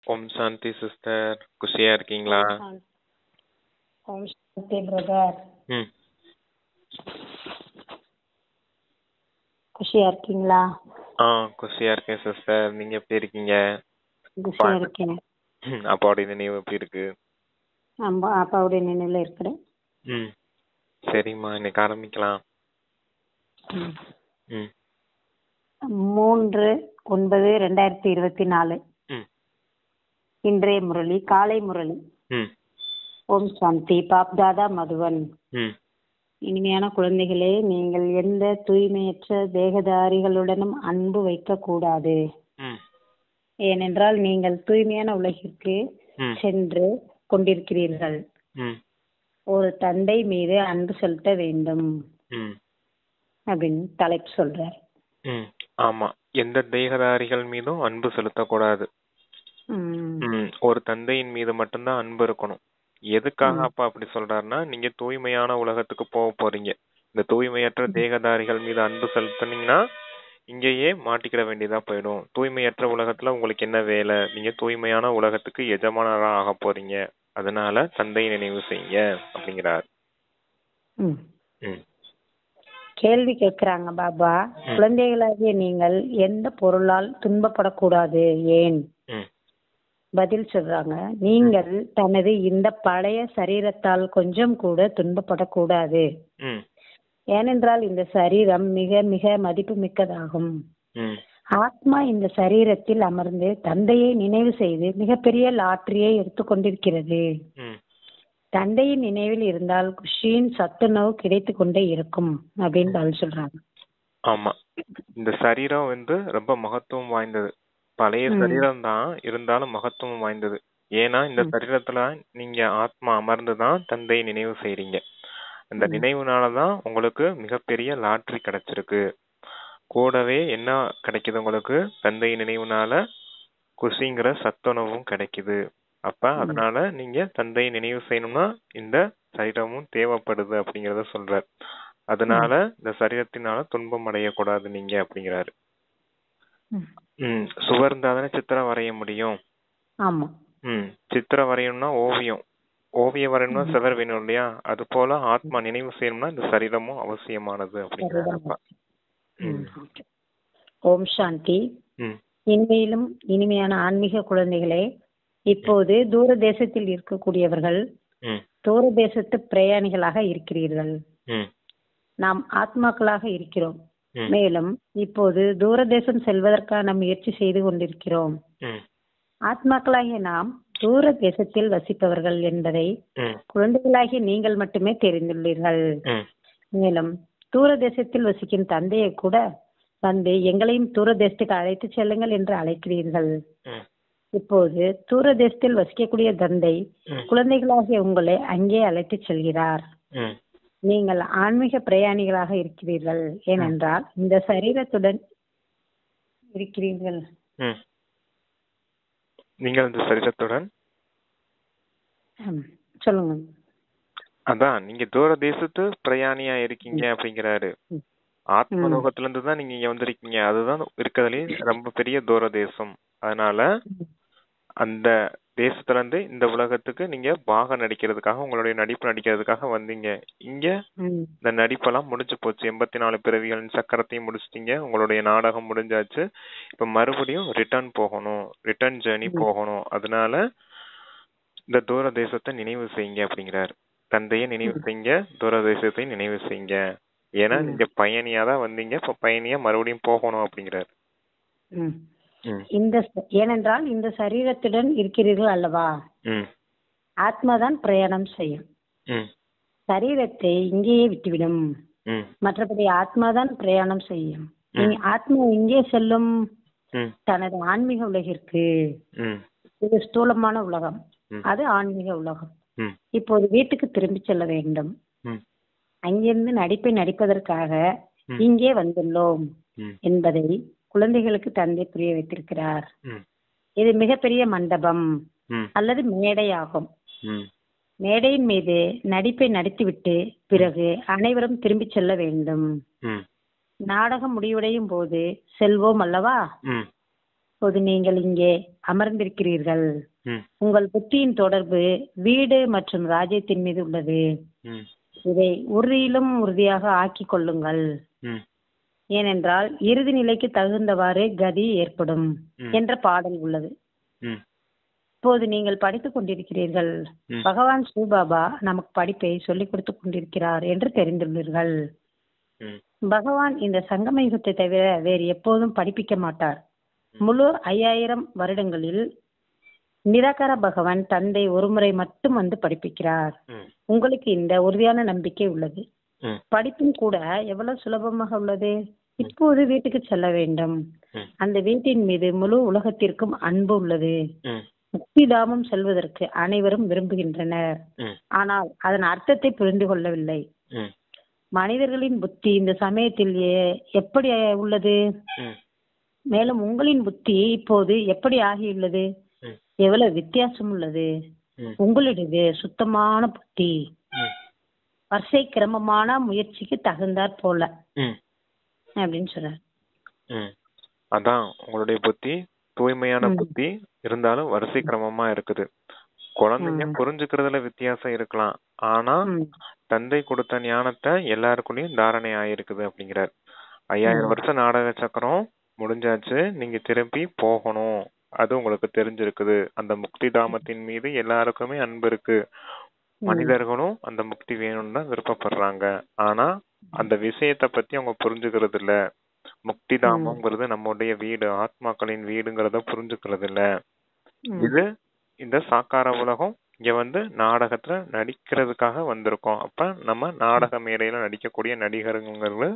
ஓம் சாந்தி sister, குஷியா இருக்கீங்களா? ஓம் சாந்தி brother. ம் குஷியா இருக்கீங்களா? குஷியா இருக்கேன் சிஸ்டர். நீங்க எப்படி இருக்கீங்க? குஷியா இருக்கேன். அப்பாவுடைய நினைவு எப்படி இருக்கு? அப்பாவுடைய நினைவுல இருக்கிறேன். ம் சரிம்மா, இன்னைக்கு ஆரம்பிக்கலாம். 3/9/2024 இன்றைய முரளி, காலை முரளி. ஓம் சாந்தி. பாப்தாதா மதுவன். இனிமையான குழந்தைகளே, நீங்கள் எந்த தூய்மையற்ற தேகதாரிகளுடனும் அன்பு வைக்க கூடாது. ஏனென்றால் நீங்கள் தூய்மையான உலகிற்கு சென்று கொண்டிருக்கிறீர்கள். ஒரு தந்தை மீது அன்பு செலுத்த வேண்டும் அப்படின்னு தலைப்பு சொல்றார். ஆமா, எந்த தேகதாரிகள் மீதும் அன்பு செலுத்தக்கூடாது. ஒரு தந்தையின் மீது மட்டும்தான் அன்பு இருக்கணும். எதுக்காக அப்பா அப்படி சொல்றாருன்னா, நீங்க தூய்மையான உலகத்துக்கு போக போறீங்க. இந்த தூய்மையற்ற தேகதாரிகள் மீது அன்பு செலுத்தினீங்கன்னா இங்கேயே மாட்டிக்கிட வேண்டியதா போயிடும். தூய்மையற்ற உலகத்துல உங்களுக்கு என்ன வேலை? நீங்க தூய்மையான உலகத்துக்கு எஜமானரா ஆக போறீங்க. அதனால தந்தையை நினைவு செய்யுங்க அப்படிங்கிறார். கேள்வி கேட்கிறாங்க பாபா, குழந்தைகளாகிய நீங்கள் எந்த பொருளால் துன்பப்படக்கூடாது, ஏன்? பதில் சொல்றாங்க, நீங்கள் தனது இந்த பழைய சரீரத்தால் கொஞ்சம் கூட துன்பப்படக்கூடாது. ஏனென்றால் இந்த சரீரம் மிக மிக மதிப்பு மிக்கதாகும். ஆத்மா இந்த சரீரத்தில் அமர்ந்து தந்தையை நினைவு செய்து மிகப்பெரிய லாட்டரியை எடுத்துக்கொண்டிருக்கிறது. தந்தையின் நினைவில் இருந்தால் குஷியின் சத்துணவு கிடைத்து கொண்டே இருக்கும் அப்படின்னு பதில் சொல்றாங்க. ஆமா, இந்த சரீரம் ரொம்ப மகத்துவம் வாய்ந்தது. பழைய சரீரம் தான், இருந்தாலும் மகத்துவம் வாய்ந்தது. ஏன்னா இந்த சரீரத்துல நீங்க ஆத்மா அமர்ந்துதான் தந்தையை நினைவு செய்றீங்க. அந்த நினைவுனாலதான் உங்களுக்கு மிகப்பெரிய லாட்டரி கிடைச்சிருக்கு. கூடவே என்ன கிடைக்குது உங்களுக்கு? தந்தை நினைவுனால குஷிங்கிற சத்துணவும் கிடைக்குது. அப்ப அதனால நீங்க தந்தையை நினைவு செய்யணும்னா இந்த சரீரமும் தேவைப்படுது அப்படிங்கறத சொல்றார். அதனால இந்த சரீரத்தினால துன்பம் அடையக்கூடாது நீங்க அப்படிங்கிறாரு. சுவர் இருந்தாதானே சித்திரம் வரைய முடியும். சித்திரம் வரையணும்னா ஓவியம் வரையணும்னா சிவர் வேணும் இல்லையா? அது போல ஆத்மா நினைவு செய்யணும்னா இந்த சரீரமும் அவசியமானது அப்படிங்கிறப்ப. ஓம் சாந்தி. இனிமையிலும் இனிமையான ஆன்மீக குழந்தைகளே, இப்போது தூர தேசத்தில் இருக்கக்கூடியவர்கள் தூர தேசத்து பிரயாணிகளாக இருக்கிறீர்கள். நாம் ஆத்மாக்களாக இருக்கிறோம். மேலும் இப்போது தூர தேசம் செல்வதற்கான முயற்சி செய்து கொண்டிருக்கிறோம். ஆத்மாக்களாகிய நாம் தூர தேசத்தில் வசிப்பவர்கள் என்பதை குழந்தைகளாகிய நீங்கள் மட்டுமே தெரிந்துள்ளீர்கள். மேலும் தூர தேசத்தில் வசிக்கும் தந்தையை கூட வந்து எங்களையும் தூர தேசத்துக்கு அழைத்து செல்லுங்கள் என்று அழைக்கிறீர்கள். இப்போது தூர தேசத்தில் வசிக்கக்கூடிய தந்தை குழந்தைகளாகிய உங்களை அங்கே அழைத்து செல்கிறார். நீங்கள் ஆன்மீக பிரயாணிகளாக இருக்கிறீர்கள். ஏனென்றால் இந்த சரீரத்துடன் இருக்கிறீர்கள். நீங்கள் இந்த சரீரத்துடன் சொல்லுங்க. அதான் நீங்க தூர தேசத்து பிரயாணியா இருக்கீங்க அப்படிங்கிறாரு. ஆத்மலோகத்துல இருந்து தான் நீங்க இங்க வந்திருக்கீங்க. அதுதான் இருக்கிறதுலே ரொம்ப பெரிய தூர தேசம். அதனால அந்த தேசத்துல இருந்து இந்த உலகத்துக்கு நீங்க பாகம் நடிக்கிறதுக்காக, உங்களுடைய நடிப்பு நடிக்கிறதுக்காக வந்தீங்க. இங்க இந்த நடிப்பெல்லாம் முடிஞ்சு போச்சு. 84 பிறவிகளின் சக்கரத்தையும் முடிச்சிட்டீங்க. உங்களுடைய நாடகம் முடிஞ்சாச்சு. இப்ப மறுபடியும் ரிட்டர்ன் ஜேர்னி போகணும். அதனால இந்த தூர தேசத்தை நினைவு செய்யுங்க அப்படிங்கிறாரு. தந்தையை நினைவு செய்யுங்க, தூர தேசத்தை நினைவு செய்யுங்க. ஏன்னா நீங்க பயணியா தான் வந்தீங்க, இப்ப பயணியா மறுபடியும் போகணும் அப்படிங்கிறாரு. ஏனென்றால் இந்த சரீரத்துடன் இருக்கிறீர்கள் அல்லவா? ஆத்மாதான் பிரயாணம் செய்யும். சரீரத்தை இங்கேயே விட்டுவிடும். மற்றபடி ஆத்மாதான் பிரயாணம் செய்யும். ஆத்மா எங்கே செல்லும்? தனது ஆன்மீக உலகிற்கு. இது ஸ்தூலமான உலகம், அது ஆன்மீக உலகம். இப்போது வீட்டுக்கு திரும்பி செல்ல வேண்டும். அங்கிருந்து நடிப்பை நடிப்பதற்காக இங்கே வந்துள்ளோம் என்பதை குழந்தைகளுக்கு தந்தை புரிய வைத்திருக்கிறார். இது மிகப்பெரிய மண்டபம் அல்லது மேடையாகும். மேடையின் மீது நடிப்பை நடித்துவிட்டு பிறகு அனைவரும் திரும்பி செல்ல வேண்டும். நாடகம் முடிவடையும் போது செல்வோம் அல்லவா? இப்போது நீங்கள் இங்கே அமர்ந்திருக்கிறீர்கள். ம், உங்கள் புத்தியின் தொடர்பு வீடு மற்றும் ராஜ்யத்தின் மீது உள்ளது. ம், இதை உறுதியிலும் உறுதியாக ஆக்கிக் கொள்ளுங்கள். ம், ஏனென்றால் இறுதி நிலைக்கு தகுந்தவாறு கதி ஏற்படும் ம், என்ற பாடல் உள்ளது. ம், இப்போது நீங்கள் படித்துக் கொண்டிருக்கிறீர்கள். ம், பகவான் சிவபாபா நமக்கு படிப்பை சொல்லிக் கொடுத்துக் கொண்டிருக்கிறார் என்று தெரிந்துள்ளீர்கள். ம், பகவான் இந்த சங்கம யுகத்தை தவிர வேறு எப்போதும் படிப்பிக்க மாட்டார். முழு 5000 வருடங்களில் நிராகார பகவான் தந்தை ஒருமுறை மட்டும் வந்து படிப்பிக்கிறார். ம், உங்களுக்கு இந்த உறுதியான நம்பிக்கை உள்ளது. ம், படிப்பும் கூட எவ்வளவு சுலபமாக உள்ளது. இப்போது வீட்டுக்கு செல்ல வேண்டும். ம், அந்த வீட்டின் மீது முழு உலகத்திற்கும் அன்பு உள்ளது. ம், முக்திதாமம் செல்வதற்கு அனைவரும் விரும்புகின்றனர். ம், ஆனால் அதன் அர்த்தத்தை புரிந்து கொள்ளவில்லை. ம், மனிதர்களின் புத்தி இந்த சமயத்தில் எப்படி உள்ளது? ம், மேலும் உங்களின் புத்தி இப்போது எப்படி ஆகியுள்ளது? ம், எவ்வளவு வித்தியாசம் உள்ளது. ம், உங்களுடையது சுத்தமான புத்தி, ம், வரிசை கிரமமான முயற்சிக்கு தகுந்தாற் போல ம், அப்படின்னு சொல்றாரு. ம். அதான் உங்களுடைய புத்தி தூய்மையான ம். புத்தி, இருந்தாலும் வரிசை கிரமமா இருக்குது. குழந்தைங்க ம். புரிஞ்சுக்கிறதுல வித்தியாசம் இருக்கலாம், ஆனா ம். தந்தை கொடுத்த ஞானத்தை எல்லாருக்குள்ளயும் தாரணை ஆயிருக்குது அப்படிங்கிறார். 5000 வருஷம் நாடக சக்கரம் முடிஞ்சாச்சு, நீங்க திருப்பி போகணும். அது உங்களுக்கு தெரிஞ்சிருக்குது. அந்த முக்தி தாமத்தின் மீது எல்லாருக்குமே அன்பு இருக்கு. மனிதர்களும் அந்த முக்தி வேணும்னு தான் விருப்பப்படுறாங்க. ஆனா அந்த விஷயத்தை பத்தி அவங்க புரிஞ்சுக்கிறது இல்ல. முக்தி தாமம்ங்கிறது நம்முடைய வீடு, ஆத்மாக்களின் வீடுங்கிறத புரிஞ்சுக்கிறது இல்ல. இது இந்த சாக்கார உலகம் இங்க வந்து நாடகத்துல நடிக்கிறதுக்காக வந்திருக்கோம். அப்ப நம்ம நாடக மேடையில நடிக்கக்கூடிய நடிகருங்கிறது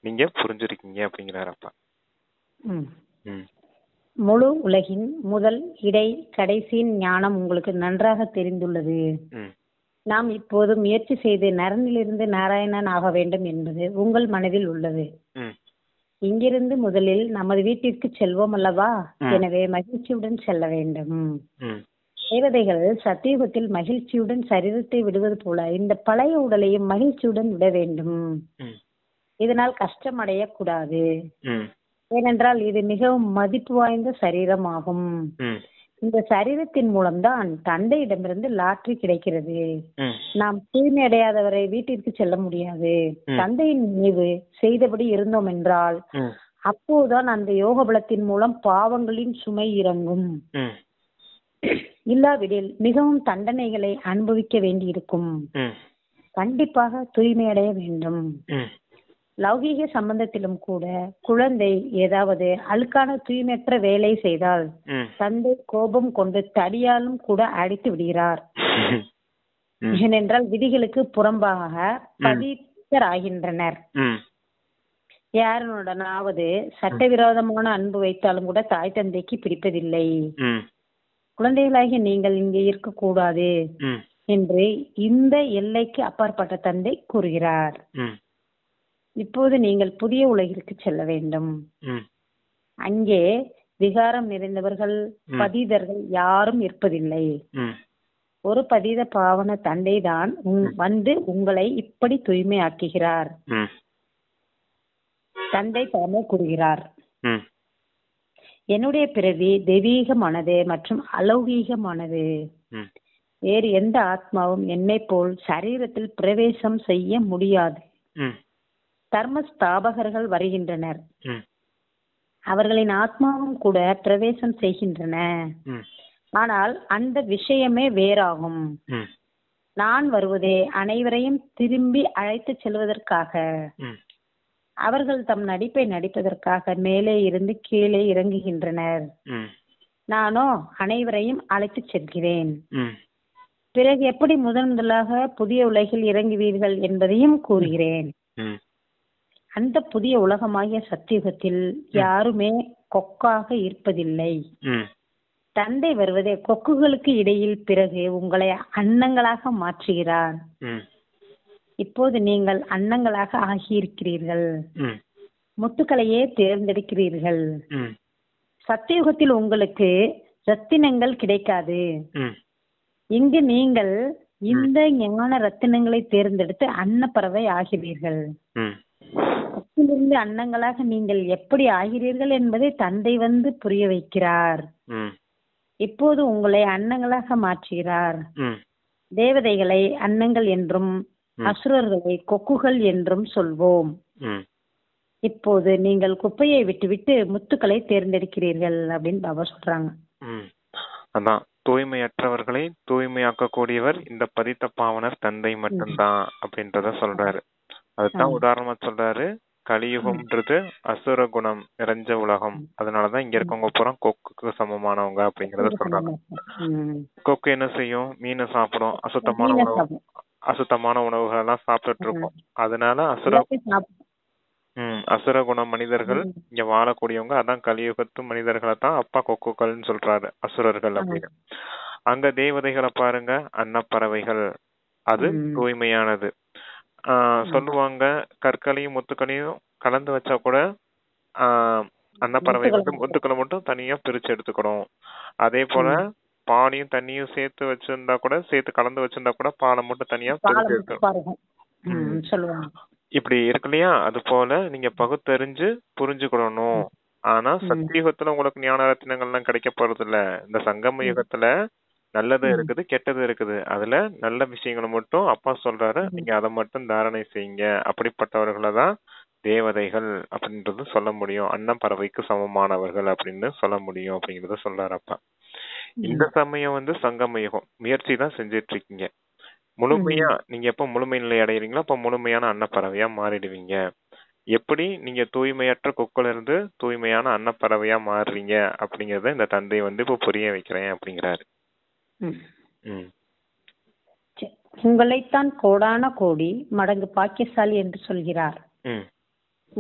நீங்க புரிஞ்சிருக்கீங்க அப்படிங்கிறாரு அப்பா. ம். ம், முழு உலகின் முதல் இடை கடைசியின் ஞானம் உங்களுக்கு நன்றாக தெரிந்துள்ளது. ம், நாம் இப்போது முயற்சி செய்து நரனிலிருந்து நாராயணன் ஆக வேண்டும் என்பது உங்கள் மனதில் உள்ளது. ம், இங்கிருந்து முதலில் நமது வீட்டிற்கு செல்வோம் அல்லவா? எனவே மகிழ்ச்சியுடன் செல்ல வேண்டும். ம், தேவதைகள் சத்தியுகத்தில் மகிழ்ச்சியுடன் சரீரத்தை விடுவது போல இந்த பழைய உடலையும் மகிழ்ச்சியுடன் விட வேண்டும். ம், இதனால் கஷ்டம் அடையக்கூடாது. ம், ஏனென்றால் இது மிகவும் மதிப்பு வாய்ந்த சரீரம் ஆகும். ம், இந்த சரீரத்தின் மூலம்தான் தந்தையிடமிருந்து லாட்டரி கிடைக்கிறது. ம், நாம் தூய்மை அடையாதவரை வீட்டிற்கு செல்ல முடியாது. தந்தையின் நினைவு செய்தபடி இருந்தோம் என்றால் ம், அப்போதுதான் அந்த யோக பலத்தின் மூலம் பாவங்களின் சுமை இறங்கும். ம், இல்லாவிடில் மிகவும் தண்டனைகளை அனுபவிக்க வேண்டியிருக்கும். ம், கண்டிப்பாக தூய்மையடைய வேண்டும். ம், லௌகீக சம்பந்தத்திலும் கூட குழந்தை ஏதாவது அழுக்கான தூய்மையற்ற வேலை செய்தால் ம், தந்தை கோபம் கொண்டு தடியாலும் கூட அடித்து விடுகிறார். ம், ஏனென்றால் விதிகளுக்கு புறம்பாக பவித்தராகின்றனர். ம், யாருடனாவது சட்டவிரோதமான அன்பு வைத்தாலும் கூட தாய் தந்தைக்கு பிடிப்பதில்லை. ம், குழந்தைகளாகிய நீங்கள் இங்கே இருக்கக்கூடாது ம், என்று இந்த எல்லைக்கு அப்பாற்பட்ட தந்தை கூறுகிறார். ம், இப்போது நீங்கள் புதிய உலகிற்கு செல்ல வேண்டும். ம், அங்கே விகாரம் நிறைந்தவர்கள் பதீதர்கள் யாரும் இருப்பதில்லை. ம், ஒரு பதீத பாவன தந்தை தான் வந்து உங்களை இப்படி தூய்மையாக்குகிறார். ம், தந்தை தாமே கூறுகிறார், ம், என்னுடைய பிறவி தெய்வீகமானது மற்றும் அலௌகீகமானது. ம், வேறு எந்த ஆத்மாவும் என்னை போல் சரீரத்தில் பிரவேசம் செய்ய முடியாது. ம், தர்ம ஸ்தாபகர்கள் வருகின்றனர். ம், அவர்களின் ஆத்மாவும் கூட பிரவேசம் செய்கின்றன. ம், ஆனால் அந்த விஷயமே வேறாகும். ம், நான் வருவதே அனைவரையும் திரும்பி அழைத்து செல்வதற்காக. ம், அவர்கள் தம் நடிப்பை நடிப்பதற்காக மேலே இருந்து கீழே இறங்குகின்றனர். ம், நானோ அனைவரையும் அழைத்து செல்கிறேன். ம், பிறகு எப்படி முதலாக புதிய உலகில் இறங்குவீர்கள் என்பதையும் கூறுகிறேன். ம், அந்த புதிய உலகமாகிய சத்தியுகத்தில் யாருமே கொக்காக இருப்பதில்லை. ம், தந்தை வருவதே கொக்குகளுக்கு இடையில் பிறகு உங்களை அன்னங்களாக மாற்றுகிறார். ம், இப்போது நீங்கள் அன்னங்களாக ஆகியிருக்கிறீர்கள். ம், முத்துக்களையே தேர்ந்தெடுக்கிறீர்கள். ம், சத்தியுகத்தில் உங்களுக்கு ரத்தினங்கள் கிடைக்காது. ம், இங்கு நீங்கள் இந்த ஞான ரத்தினங்களை தேர்ந்தெடுத்து அன்னப்பறவை ஆகிறீர்கள். ம், சக்தி பூமியிலிருந்து அன்னங்களாக நீங்கள் எப்படி ஆகிறீர்கள் என்பதை தந்தை வந்து புரிய வைக்கிறார். ம் இப்போது உங்களை அன்னங்களாக மாற்றுகிறார். ம் தேவதைகளை அன்னங்கள் என்றும் ம் அசுரர்களை கொக்குகள் என்றும் சொல்வோம். ம் இப்போது நீங்கள் குப்பையை விட்டுவிட்டு முத்துக்களை தேர்ந்தெடுக்கிறீர்கள் அப்படின்னு பாபா சொல்றாங்க. ம் அதான் தூய்மையற்றவர்களை தூய்மையாக்கக்கூடியவர் இந்த பதித்த பாவனர் தந்தை மட்டும்தான் அப்படின்றத சொல்றாரு. அதுதான் உதாரணமா சொல்றாரு. கலியுகம்ன்றது அசுர குணம் நிறைஞ்ச உலகம். அதனாலதான் இங்க இருக்கவங்க பூரா கொக்குக்கு சமமானவங்க அப்படிங்கறத சொல்றாங்க. கொக்கு என்ன செய்யும்? மீனை சாப்பிடும். அசுத்தமான உணவுகள் எல்லாம் சாப்பிட்டுட்டு இருக்கும். அதனால அசுர குண மனிதர்கள் இங்க வாழக்கூடியவங்க. அதான் கலியுகத்து மனிதர்களை தான் அப்பா கொக்குகள்னு சொல்றாரு, அசுரர்கள் அப்படின்னு. அங்க தேவதைகளை பாருங்க, அன்னப்பறவைகள், அது தூய்மையானது. சொல்லுவாங்க கற்களையும் முத்துக்களையும் கலந்து வச்சா கூட அன்னப்பறவை வந்து முத்துக்களை மட்டும் தனியா பிரிச்சு எடுத்துக்கணும். அதே போல பாலையும் தண்ணியும் சேர்த்து வச்சிருந்தா கூட, சேர்த்து கலந்து வச்சிருந்தா கூட பாலை மட்டும் தனியா பிரிச்சு எடுத்துக்கணும். இப்படி இருக்கு இல்லையா? அது போல நீங்க பகுத்தறிஞ்சு புரிஞ்சுக்கணும். ஆனா சத்தியுகத்துல உங்களுக்கு ஞான ரத்தினங்கள்லாம் கிடைக்க போறது இல்ல. இந்த சங்கம யுகத்துல நல்லது இருக்குது, கெட்டது இருக்குது. அதுல நல்ல விஷயங்களை மட்டும் அப்பா சொல்றாரு, நீங்க அதை மட்டும் தாரணை செய்யுங்க. அப்படிப்பட்டவர்களை தான் தேவதைகள் அப்படின்றது சொல்ல முடியும். அன்னப்பறவைக்கு சமமானவர்கள் அப்படின்னு சொல்ல முடியும் அப்படிங்கறத சொல்றாரு அப்பா. இந்த சமயம் வந்து சங்கம யுகம். முயற்சி தான் செஞ்சிட்டு இருக்கீங்க. முழுமையா நீங்க எப்ப முழுமை நிலை அடைகிறீங்களோ அப்ப முழுமையான அன்னப்பறவையா மாறிடுவீங்க. எப்படி நீங்க தூய்மையற்ற கொக்குல இருந்து தூய்மையான அன்னப்பறவையா மாறுறீங்க அப்படிங்கறத இந்த தந்தை வந்து இப்ப புரிய வைக்கிறேன் அப்படிங்கிறாரு. உங்களைத்தான் கோடான கோடி மடங்கு பாக்கியசாலி என்று சொல்கிறார்.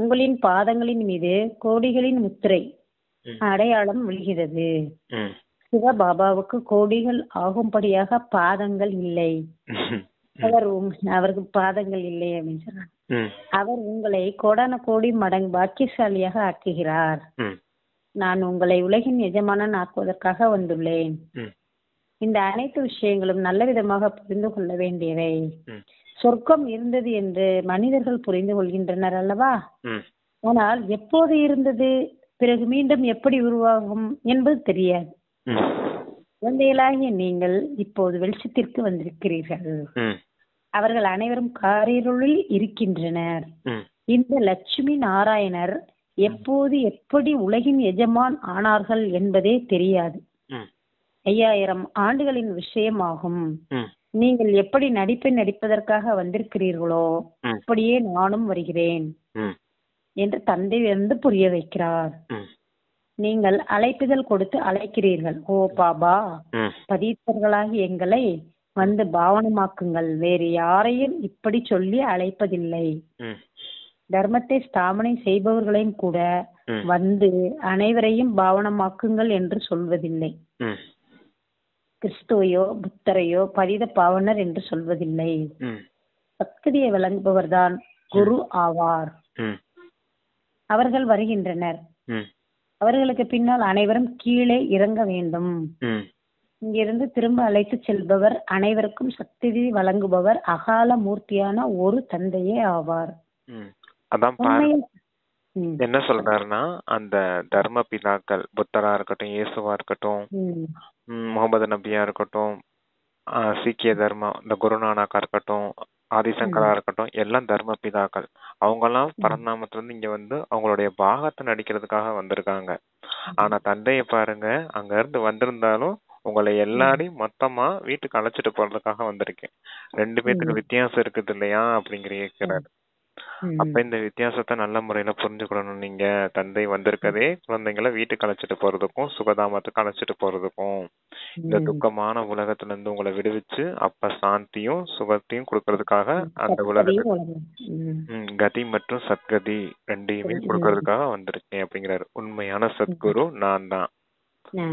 உங்களின் பாதங்களின் மீது கோடிகளின் முத்திரை அடையாளம் விழுகிறது. சிவபாபாவுக்கு கோடிகள் ஆகும்படியாக பாதங்கள் இல்லை. அவருக்கு பாதங்கள் இல்லை அப்படின்னு சொன்னார். அவர் உங்களை கோடான கோடி மடங்கு பாக்கியசாலியாக ஆக்குகிறார். நான் உங்களை உலகின் எஜமானன் ஆக்குவதற்காக வந்துள்ளேன். இந்த அனைத்து விஷயங்களும் நல்ல விதமாக புரிந்து கொள்ள வேண்டியவை. சொர்க்கம் இருந்தது என்று மனிதர்கள் புரிந்து கொள்கின்றனர் அல்லவா? ஆனால் எப்போது இருந்தது, பிறகு மீண்டும் எப்படி உருவாகும் என்பது தெரியாது. குழந்தைகளாகிய நீங்கள் இப்போது வெளிச்சத்திற்கு வந்திருக்கிறீர்கள். அவர்கள் அனைவரும் காரிருளில் இருக்கின்றனர். இந்த லட்சுமி நாராயணர் எப்போது எப்படி உலகின் எஜமான் ஆனார்கள் என்பதே தெரியாது. 5000 ஆண்டுகளின் விஷயமாகும். நீங்கள் எப்படி நடிப்பை நடிப்பதற்காக வந்திருக்கிறீர்களோ அப்படியே நானும் வருகிறேன் என்று தந்தை வந்து புரிய வைக்கிறார். நீங்கள் அழைப்புதல் கொடுத்து அழைக்கிறீர்கள். ஓ பாபா, பதித்தர்களாகி எங்களை வந்து பாவனமாக்குங்கள். வேறு யாரையும் இப்படி சொல்லி அழைப்பதில்லை. தர்மத்தை ஸ்தாபனை செய்பவர்களையும் கூட வந்து அனைவரையும் பாவனமாக்குங்கள் என்று சொல்வதில்லை. கிறிஸ்துவையோ புத்தரையோ பதித பாவனர் என்று சொல்வதில்லை. சக்தியை வழங்குபவர் தான் குரு ஆவார். அவர்கள் வருகின்றனர். அவர்களுக்கு பின்னால் அனைவரும் கீழே இறங்க வேண்டும். இங்கிருந்து திரும்ப அழைத்து செல்பவர் அனைவருக்கும் சக்தி வழங்குபவர் அகால மூர்த்தியான ஒரு தந்தையே ஆவார். அதான் என்ன சொல்றாருன்னா, அந்த தர்ம பிதாக்கள் புத்தரா இருக்கட்டும், இயேசுவா இருக்கட்டும், முகமது நபியா இருக்கட்டும், சீக்கிய தர்மம் இந்த குருநானக்கா இருக்கட்டும், ஆதிசங்கரா இருக்கட்டும், எல்லாம் தர்ம பிதாக்கள். அவங்க எல்லாம் பரநாமத்துல இருந்து இங்க வந்து அவங்களுடைய பாகத்தை நடிக்கிறதுக்காக வந்திருக்காங்க. ஆனா தந்தைய பாருங்க, அங்க இருந்து வந்திருந்தாலும் உங்களை எல்லாரையும் மொத்தமா வீட்டுக்கு அழைச்சிட்டு போறதுக்காக வந்திருக்கேன். 2 பேத்துக்கு வித்தியாசம் இருக்குது இல்லையா அப்படிங்கிறாரு. அப்ப இந்த வித்தியாசத்தை நல்ல முறையில புரிஞ்சுக்கணும். நீங்க தந்தை வந்திருக்கதே குழந்தைங்களை வீட்டுக்கு அழைச்சிட்டு போறதுக்கும் சுகதாமத்துக்கு அழைச்சிட்டு போறதுக்கும், இந்த துக்கமான உலகத்துல இருந்து உங்களை விடுவிச்சு அப்ப சாந்தியும் சுகத்தையும் கொடுக்கறதுக்காக அந்த உலகத்துக்கு கதி மற்றும் சத்கதி 2யுமே கொடுக்கறதுக்காக வந்திருக்கேன் அப்படிங்கிறாரு. உண்மையான சத்குரு நான் தான்.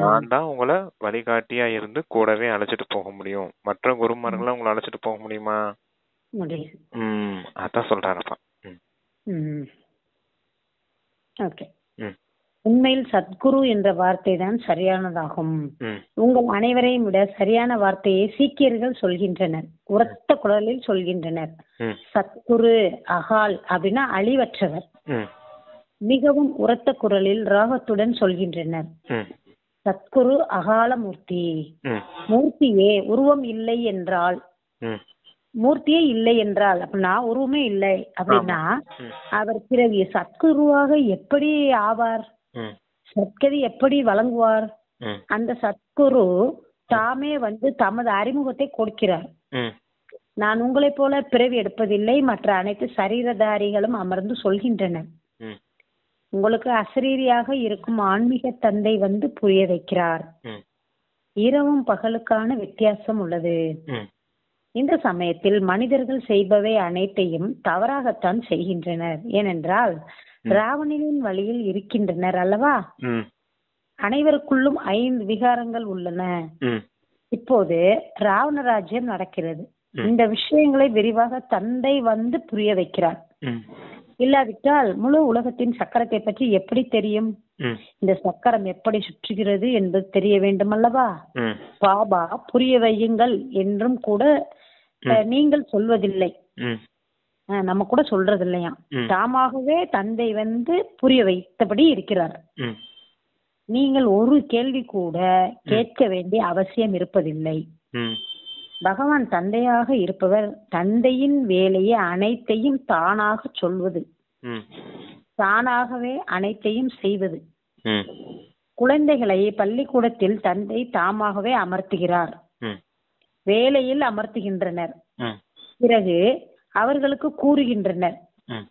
நான் தான் உங்களை வழிகாட்டியா இருந்து கூடவே அழைச்சிட்டு போக முடியும். மற்ற குருமார்களை உங்களை அழைச்சிட்டு போக முடியுமா? அதான் சொல்றாரப்பா. உண்மையில் சத்குரு என்ற வார்த்தை தான் சரியானதாகும். ம் உங்கள் அனைவரையும் விட சரியான வார்த்தையை சீக்கியர்கள் சொல்கின்றனர், உரத்த குரலில் சொல்கின்றனர். ம் சத்குரு அகால் அப்படின்னா அழிவற்றவர். ம் மிகவும் உரத்த குரலில் ராகத்துடன் சொல்கின்றனர். ம் சத்குரு அகால மூர்த்தி. ம் மூர்த்தியே உருவம் இல்லை என்றால், ம் மூர்த்தியே இல்லை என்றால் அப்படின்னா உருவமே இல்லை அப்படின்னா ம் அவர் பிறகு சத்குருவாக எப்படி ஆவார்? ம் சத்கதி எப்படி வழங்குவார்? ம் அந்த சத்குரு தாமே வந்து தமது அறிமுகத்தை கொடுக்கிறார். ம் நான் உங்களைப் போல பிறவி எடுப்பதில்லை, மற்ற அனைத்து சரீரதாரிகளும் அமர்ந்து சொல்கின்றனர். ம் உங்களுக்கு அசரீரியாக இருக்கும் ஆன்மீக தந்தை வந்து புரிய வைக்கிறார். ம் இரவும் பகலுக்கான வித்தியாசம் உள்ளது. ம் இந்த சமயத்தில் மனிதர்கள் செய்பவை அனைத்தையும் தவறாகத்தான் செய்கின்றனர். ஏனென்றால் ராவணனின் வழியில் இருக்கின்றனர் அல்லவா? ம் அனைவருக்குள்ளும் 5 விகாரங்கள் உள்ளன. ம் இப்போது ராவண ராஜ்யம் நடக்கிறது. இந்த விஷயங்களை விரிவாக தந்தை வந்து புரிய வைக்கிறார். ம் இல்லாவிட்டால் முழு உலகத்தின் சக்கரத்தை பற்றி எப்படி தெரியும்? ம் இந்த சக்கரம் எப்படி சுற்றுகிறது என்பது தெரிய வேண்டும் அல்லவா? ம் பாபா புரிய வையுங்கள் என்றும் கூட நீங்கள் சொல்வதில்லை. ம் நம்ம கூட சொல்றது இல்லையா? தாமாகவே தந்தை வந்து புரிய வைத்தபடி இருக்கிறார். ம் நீங்கள் ஒரு கேள்வி கூட கேட்க வேண்டிய அவசியம் இருப்பதில்லை. ம் பகவான் தந்தையாக இருப்பவர் தந்தையின் வேலையை அனைத்தையும் தானாக சொல்வது, ம் தானாகவே அனைத்தையும் செய்வது. ம் குழந்தைகளை பள்ளிக்கூடத்தில் தந்தை தாமாகவே அமர்த்துகிறார், ம் வேலையில் அமர்த்துகின்றனர். ம் பிறகு அவர்களுக்கு கூறுகின்றனர், ம்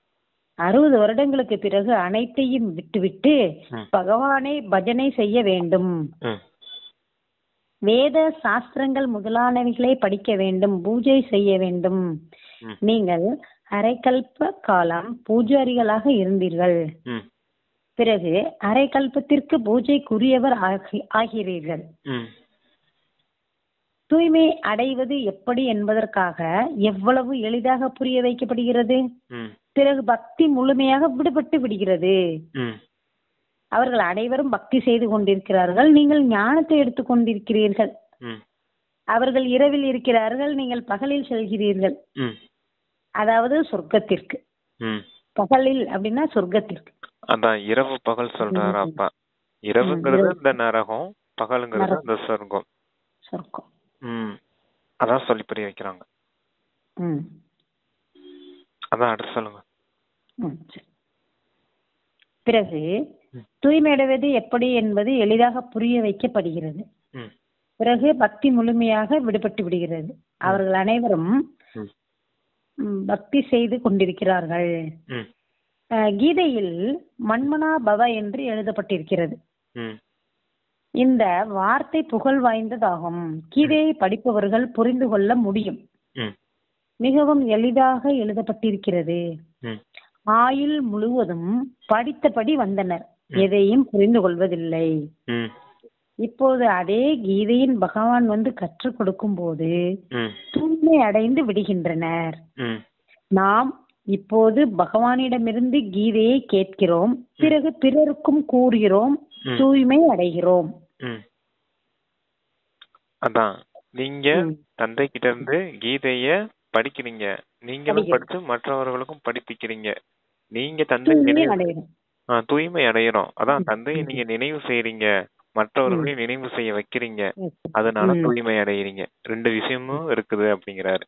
60 வருடங்களுக்கு பிறகு அனைத்தையும் விட்டுவிட்டு பகவானை பஜனை செய்ய வேண்டும், ம் வேத சாஸ்திரங்கள் முதலானவைகளை படிக்க வேண்டும், பூஜை செய்ய வேண்டும். நீங்கள் அரைக்கல்ப காலம் பூஜாரிகளாக இருந்தீர்கள். ம் பிறகு அரைக்கல்பத்திற்கு பூஜைக்குரியவர் ஆகிறீர்கள். ம் தூய்மை அடைவது எப்படி என்பதற்காக எவ்வளவு எளிதாக புரிய வைக்கப்படுகிறது. ம் பிறகு பக்தி முழுமையாக விடுபட்டு விடுகிறது. ம் அவர்கள் அனைவரும் பக்தி செய்து கொண்டிருக்கிறார்கள், நீங்கள் ஞானத்தை எடுத்துக் கொண்டிருக்கிறீர்கள். ம் அவர்கள் இரவில் இருக்கிறார்கள், நீங்கள் பகலில் செல்கிறீர்கள். ம் அதாவது சொர்க்கத்திற்கு. ம் பகலில் அப்படின்னா சொர்க்கத்திற்கு. அதான் இரவு பகல் சொல்றாரு அப்பா. இரவுங்கிறது இந்த நரகம், பகலுங்கிறது இந்த சொர்க்கம். சொர்க்கம். ம் அதான் சொல்லி புரிய வைக்கிறாங்க. ம் அதான் அடுத்து சொல்லுங்க. ம் சரி. பிறகு தூய்மையடைவது எப்படி என்பது எளிதாக புரிய வைக்கப்படுகிறது. ம் பிறகு பக்தி முழுமையாக விடுபட்டு விடுகிறது. அவர்கள் அனைவரும் பக்தி செய்து கொண்டிருக்கிறார்கள். ம் கீதையில் மன்மனா பவ என்று எழுதப்பட்டிருக்கிறது. ம் இந்த வார்த்தை புகழ் வாய்ந்ததாகும். கீதையை படிப்பவர்கள் புரிந்து கொள்ள முடியும். ம் மிகவும் எளிதாக எழுதப்பட்டிருக்கிறது. ம் ஆயுள் முழுவதும் படித்தபடி வந்தனர், எதையும் புரிந்து கொள்வதில்லை. ம் இப்போது அதே கீதையின் பகவான் வந்து கற்றுக் கொடுக்கும் போது ம் தூய்மை அடைந்து விடுகின்றனர். ம் நாம் இப்போது பகவானிடமிருந்து கீதையை கேட்கிறோம், பிறகு பிறருக்கும் கூறுகிறோம், தூய்மை அடைகிறோம். ம் அதான் நீங்க தந்தை கிட்ட இருந்து கீதைய படிக்கிறீங்க, நீங்களும் படிச்சு மற்றவர்களுக்கும் படிப்பிக்கிறீங்க. நீங்க தந்தை தூய்மை அடைகிறோம். அதான் தந்தையை நீங்க நினைவு செய்யறீங்க, மற்றவர்களையும் நினைவு செய்ய வைக்கிறீங்க, அதனால தூய்மை அடைகிறீங்க. 2 விஷயமும் இருக்குது அப்படிங்கிறாரு.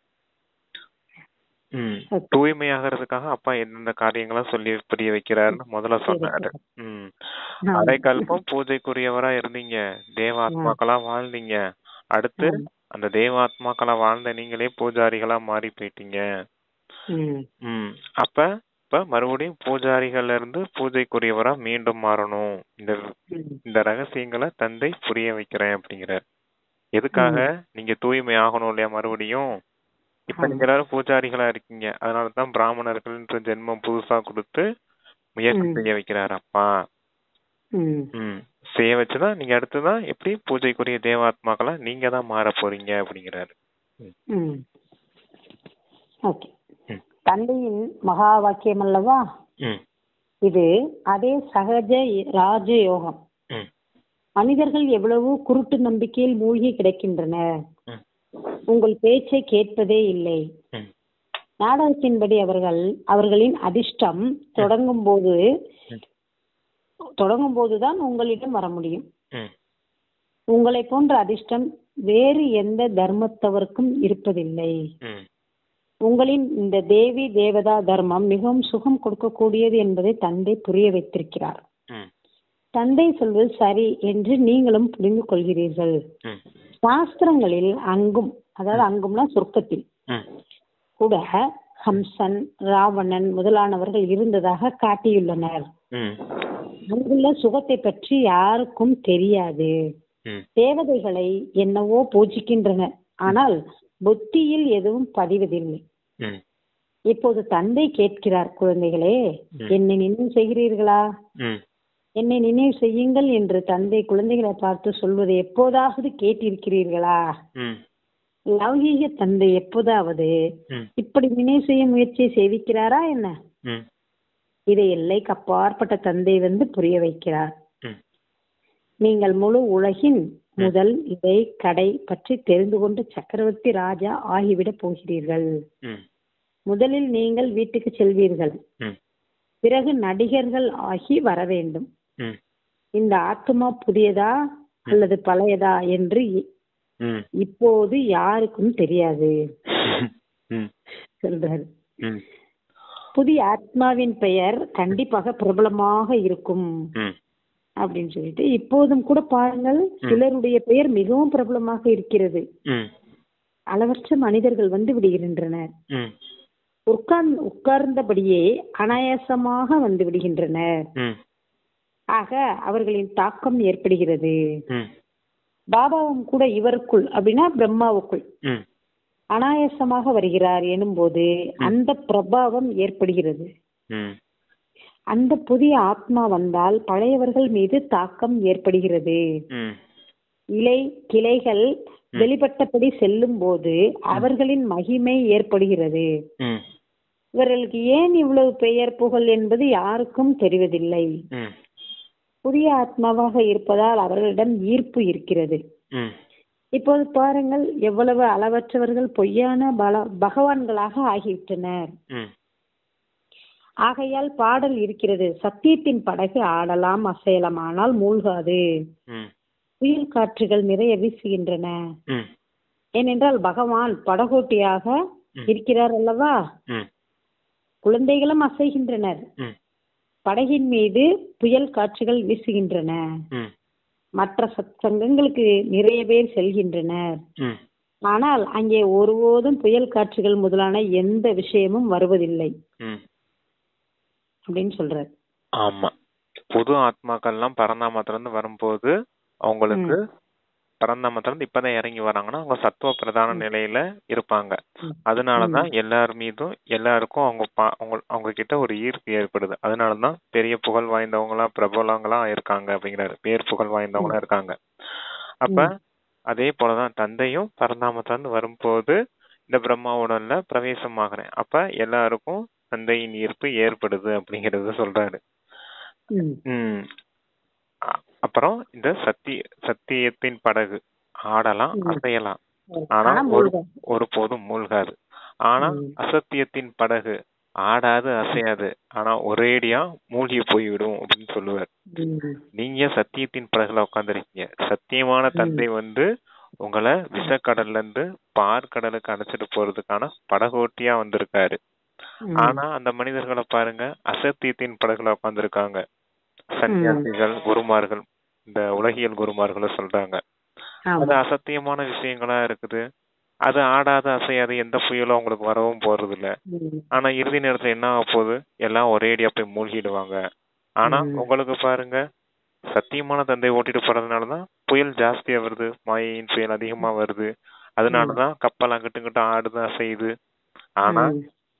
தூய்மையாகிறதுக்காக அப்பா எந்தெந்த காரியங்களும் சொல்லி புரிய வைக்கிறாருன்னு முதல்ல சொன்னாரு. அரைக்கல்பம் பூஜைக்குரியவரா இருந்தீங்க, தேவாத்மாக்களா வாழ்ந்தீங்க. அடுத்து அந்த தேவாத்மாக்களா வாழ்ந்த நீங்களே பூஜாரிகளா மாறி போயிட்டீங்க. அப்ப இப்ப மறுபடியும் பூஜாரிகள்ல இருந்து பூஜைக்குரியவரா மீண்டும் மாறணும். இந்த ரகசியங்களை தந்தை புரிய வைக்கிறேன் அப்படிங்கிறார். எதுக்காக? நீங்க தூய்மை ஆகணும் இல்லையா மறுபடியும். இப்ப நீங்க எல்லாரும் பூஜாரிகளா இருக்கீங்க, அதனாலதான் பிராமணர்கள் ஜென்மம் புதுசா கொடுத்து முயற்சி செய்ய வைக்கிறாரு அப்பா. செய்ய வச்சுதான் நீங்க அடுத்துதான் எப்படி பூஜைக்குரிய தேவாத்மாக்களா நீங்க தான் மாற போறீங்க அப்படிங்கிறாரு. தந்தையின் மகா வாக்கியம் அல்லவா, இது அதே சகஜ ராஜயோகம். ம், மனிதர்கள் எவ்வளவோ குருட்டு நம்பிக்கையில் மூழ்கி கிடக்கின்றனர். ம், உங்கள் பேச்சை கேட்பதே இல்லை. ம், நாடகத்தின்படி அவர்களின் அதிர்ஷ்டம் ம், தொடங்கும் போதுதான் உங்களிடம் வர முடியும். ம், உங்களை போன்ற அதிர்ஷ்டம் வேறு எந்த தர்மத்தவருக்கும் இருப்பதில்லை. ம், உங்களின் இந்த தேவி தேவதா தர்மம் மிகவும் சுகம் கொடுக்கக்கூடியது என்பதை தந்தை புரிய வைத்திருக்கிறார். ம், தந்தை சொல்வது சரி என்று நீங்களும் புரிந்து கொள்கிறீர்கள். ம், சாஸ்திரங்களில் அங்கும்னா சொர்க்கத்தில் ம், கூட ஹம்சன், ராவணன் முதலானவர்கள் இருந்ததாக காட்டியுள்ளனர். ம், அங்குள்ள சுகத்தை பற்றி யாருக்கும் தெரியாது. ம், தேவதைகளை என்னவோ பூஜிக்கின்றனர், ஆனால் புத்தியில் எதுவும் பதிவதில்லை. ம், இப்போது தந்தை கேட்கிறார், குழந்தைகளே, என்னை நினைவு செய்கிறீர்களா? ம், என்னை நினைவு செய்யுங்கள் என்று தந்தை குழந்தைகளை பார்த்து சொல்வதை எப்போதாவது கேட்டிருக்கிறீர்களா? ம், லௌகீக தந்தை எப்போதாவது ம், இப்படி நினைவு செய்ய முயற்சி செய்திருக்கிறாரா என்ன? ம், இதை எல்லைக்கு அப்பாற்பட்ட தந்தை புரிய வைக்கிறார். ம், நீங்கள் முழு உலகின் முதல் இடை கடை பற்றி தெரிந்து கொண்டு சக்கரவர்த்தி ராஜா ஆகிவிடப் போகிறீர்கள். ம், முதலில் நீங்கள் வீட்டுக்கு செல்வீர்கள். ம், பிறகு நடிகர்கள் ஆகி வர வேண்டும். ம், இந்த ஆத்மா புதியதா அல்லது பழையதா என்று ம், இப்போது யாருக்கும் தெரியாது ம், சொல்றாரு. ம், புதிய ஆத்மாவின் பெயர் கண்டிப்பாக பிரபலமாக இருக்கும் ம், அப்படின்னு சொல்லிட்டு இப்போதும் கூட பாருங்கள், சிலருடைய பெயர் மிகவும் பிரபலமாக இருக்கிறது. ம், அளவற்ற மனிதர்கள் விடுகின்றனர். ம், உட்கார்ந்தபடியே அனாயாசமாக விடுகின்றனர். ம், ஆக அவர்களின் தாக்கம் ஏற்படுகிறது. ம், பாபாவும் கூட இவருக்குள் அப்படின்னா பிரம்மாவுக்குள் ம், அனாயாசமாக வருகிறார் எனும்போது அந்த பிரபாவம் ஏற்படுகிறது. ம், அந்த புதிய ஆத்மா வந்தால் பழையவர்கள் மீது தாக்கம் ஏற்படுகிறது. ம், கிளைகள் வெளிப்பட்டபடி செல்லும் போது அவர்களின் மகிமை ஏற்படுகிறது. ம், இவர்களுக்கு ஏன் இவ்வளவு பெயர் புகழ் என்பது யாருக்கும் தெரிவதில்லை. ம், புதிய ஆத்மாவாக இருப்பதால் அவர்களிடம் ஈர்ப்பு இருக்கிறது. ம், இப்போது பாருங்கள், எவ்வளவு அளவற்றவர்கள் பொய்யான பகவான்களாக ஆகிவிட்டனர். ம், ஆகையால் பாடல் இருக்கிறது, சத்தியத்தின் படகு ஆடலாம் அசையலாம் ஆனால் மூழ்காது. ம், புயல் காற்றுகள் நிறைய வீசுகின்றன. ம், ஏனென்றால் பகவான் படகோட்டியாக இருக்கிறார் அல்லவா. ம், குழந்தைகளும் அசைகின்றனர். ம், படகின் மீது புயல் காற்றுகள் வீசுகின்றன. ம், மற்ற சங்கங்களுக்கு நிறைய பேர் செல்கின்றனர். ம், ஆனால் அங்கே ஒருபோதும் புயல் காற்றுகள் முதலான எந்த விஷயமும் வருவதில்லை ம். அப்படின்னு சொல்றாரு. ஆமா, புது ஆத்மாக்கள்லாம் பரந்தாமத்துல இருந்து வரும்போது அவங்களுக்கு பரந்தாமத்துல இருந்து இப்பதான் இறங்கி வராங்கன்னா அவங்க சத்துவ பிரதான நிலையில இருப்பாங்க. அதனாலதான் எல்லாருக்கும் அவங்க கிட்ட ஒரு ஈர்ப்பு ஏற்படுது. அதனாலதான் பெரிய புகழ் வாய்ந்தவங்களா பிரபலங்களா இருக்காங்க அப்படிங்கிறாரு. பேர் புகழ் வாய்ந்தவங்களா இருக்காங்க. அப்ப அதே போலதான் தந்தையும் பரந்தாமத்துல இருந்து வரும்போது இந்த பிரம்மாவுடன்ல பிரவேசமாகிறேன். அப்ப எல்லாருக்கும் தந்தையின் ஈர்ப்பு ஏற்படுது அப்படிங்கறத சொல்றாரு. அப்புறம் இந்த சத்தியத்தின் படகு ஆடலாம் அசையலாம், ஆனா ஒருபோதும் மூழ்காது. ஆனா அசத்தியத்தின் படகு ஆடாது அசையாது, ஆனா ஒரேடியா மூழ்கி போய்விடும் அப்படின்னு சொல்லுவார். நீங்க சத்தியத்தின் படகுல உட்காந்துருக்கீங்க. சத்தியமான தந்தை உங்களை விஷக்கடல்ல இருந்து பார்க்கடலுக்கு அழைச்சிட்டு போறதுக்கான படகோட்டியா வந்திருக்காரு. ஆனா அந்த மனிதர்களை பாருங்க, அசத்தியத்தின் படகுல உட்காந்துருக்காங்க. சன்னியாசிகள், குருமார்கள், இந்த உலகியல் குருமார்களை சொல்றாங்க. அது அசத்தியமான விஷயங்களா இருக்குது. அது ஆடாத அசையாது, எந்த புயலும் அவங்களுக்கு வரவும் போறது இல்ல. ஆனா இறுதி நேரத்துல என்ன ஆக போகுது, எல்லாம் ஒரேடியா போய் மூழ்கிடுவாங்க. ஆனா உங்களுக்கு பாருங்க, சத்தியமான தந்தை ஓட்டிட்டு போறதுனாலதான் புயல் ஜாஸ்தியா வருது, மாயையின் புயல் அதிகமா வருது. அதனாலதான் கப்பல் அங்கிட்டு ஆடுது அசையுது. ஆனா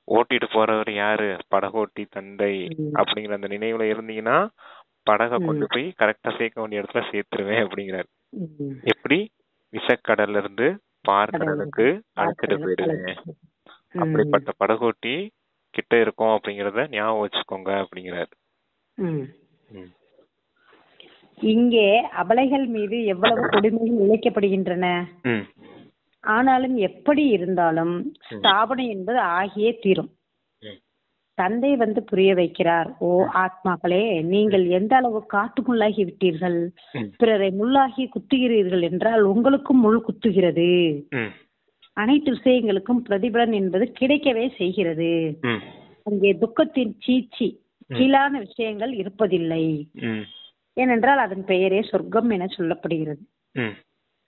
ஓட்டிட்டு போறவர் யாரு? படகோட்டி தந்தை. அப்படிங்கிற அந்த நினைவுல இருந்தீங்கன்னா படகை கொண்டு போய் கரெக்டா சேர்க்க வேண்டிய இடத்துல சேர்த்துருவேன் அப்படிங்கிறாரு. எப்படி? விஷக்கடல்ல இருந்து பார்க்கடலுக்கு அழைச்சிட்டு போயிடுவேன். அப்படிப்பட்ட படகோட்டி கிட்ட இருக்கோம் அப்படிங்கறத ஞாபகம் வச்சுக்கோங்க அப்படிங்கிறாரு. ம். ம். இங்கே அபலைகள் மீது எவ்வளவு கொடுமைகள் இழைக்கப்படுகின்றன. ம். ஆனாலும் எப்படி இருந்தாலும் ஸ்தாபனை என்பது ஆகியே தீரும். ம். தந்தை வந்து புரிய வைக்கிறார், ஓ ஆத்மாக்களே, நீங்கள் எந்த அளவு காட்டு முள்ளாகி விட்டீர்கள், ம். பிறரை முள்ளாகி குத்துகிறீர்கள் என்றால் உங்களுக்கும் முள் குத்துகிறது. ம். அனைத்து விஷயங்களுக்கும் பிரதிபலன் என்பது கிடைக்கவே செய்கிறது. ம். அங்கே துக்கத்தின் சீச்சி கீழான விஷயங்கள் இருப்பதில்லை. ம். ஏனென்றால் அதன் பெயரே சொர்க்கம் என சொல்லப்படுகிறது. ம்.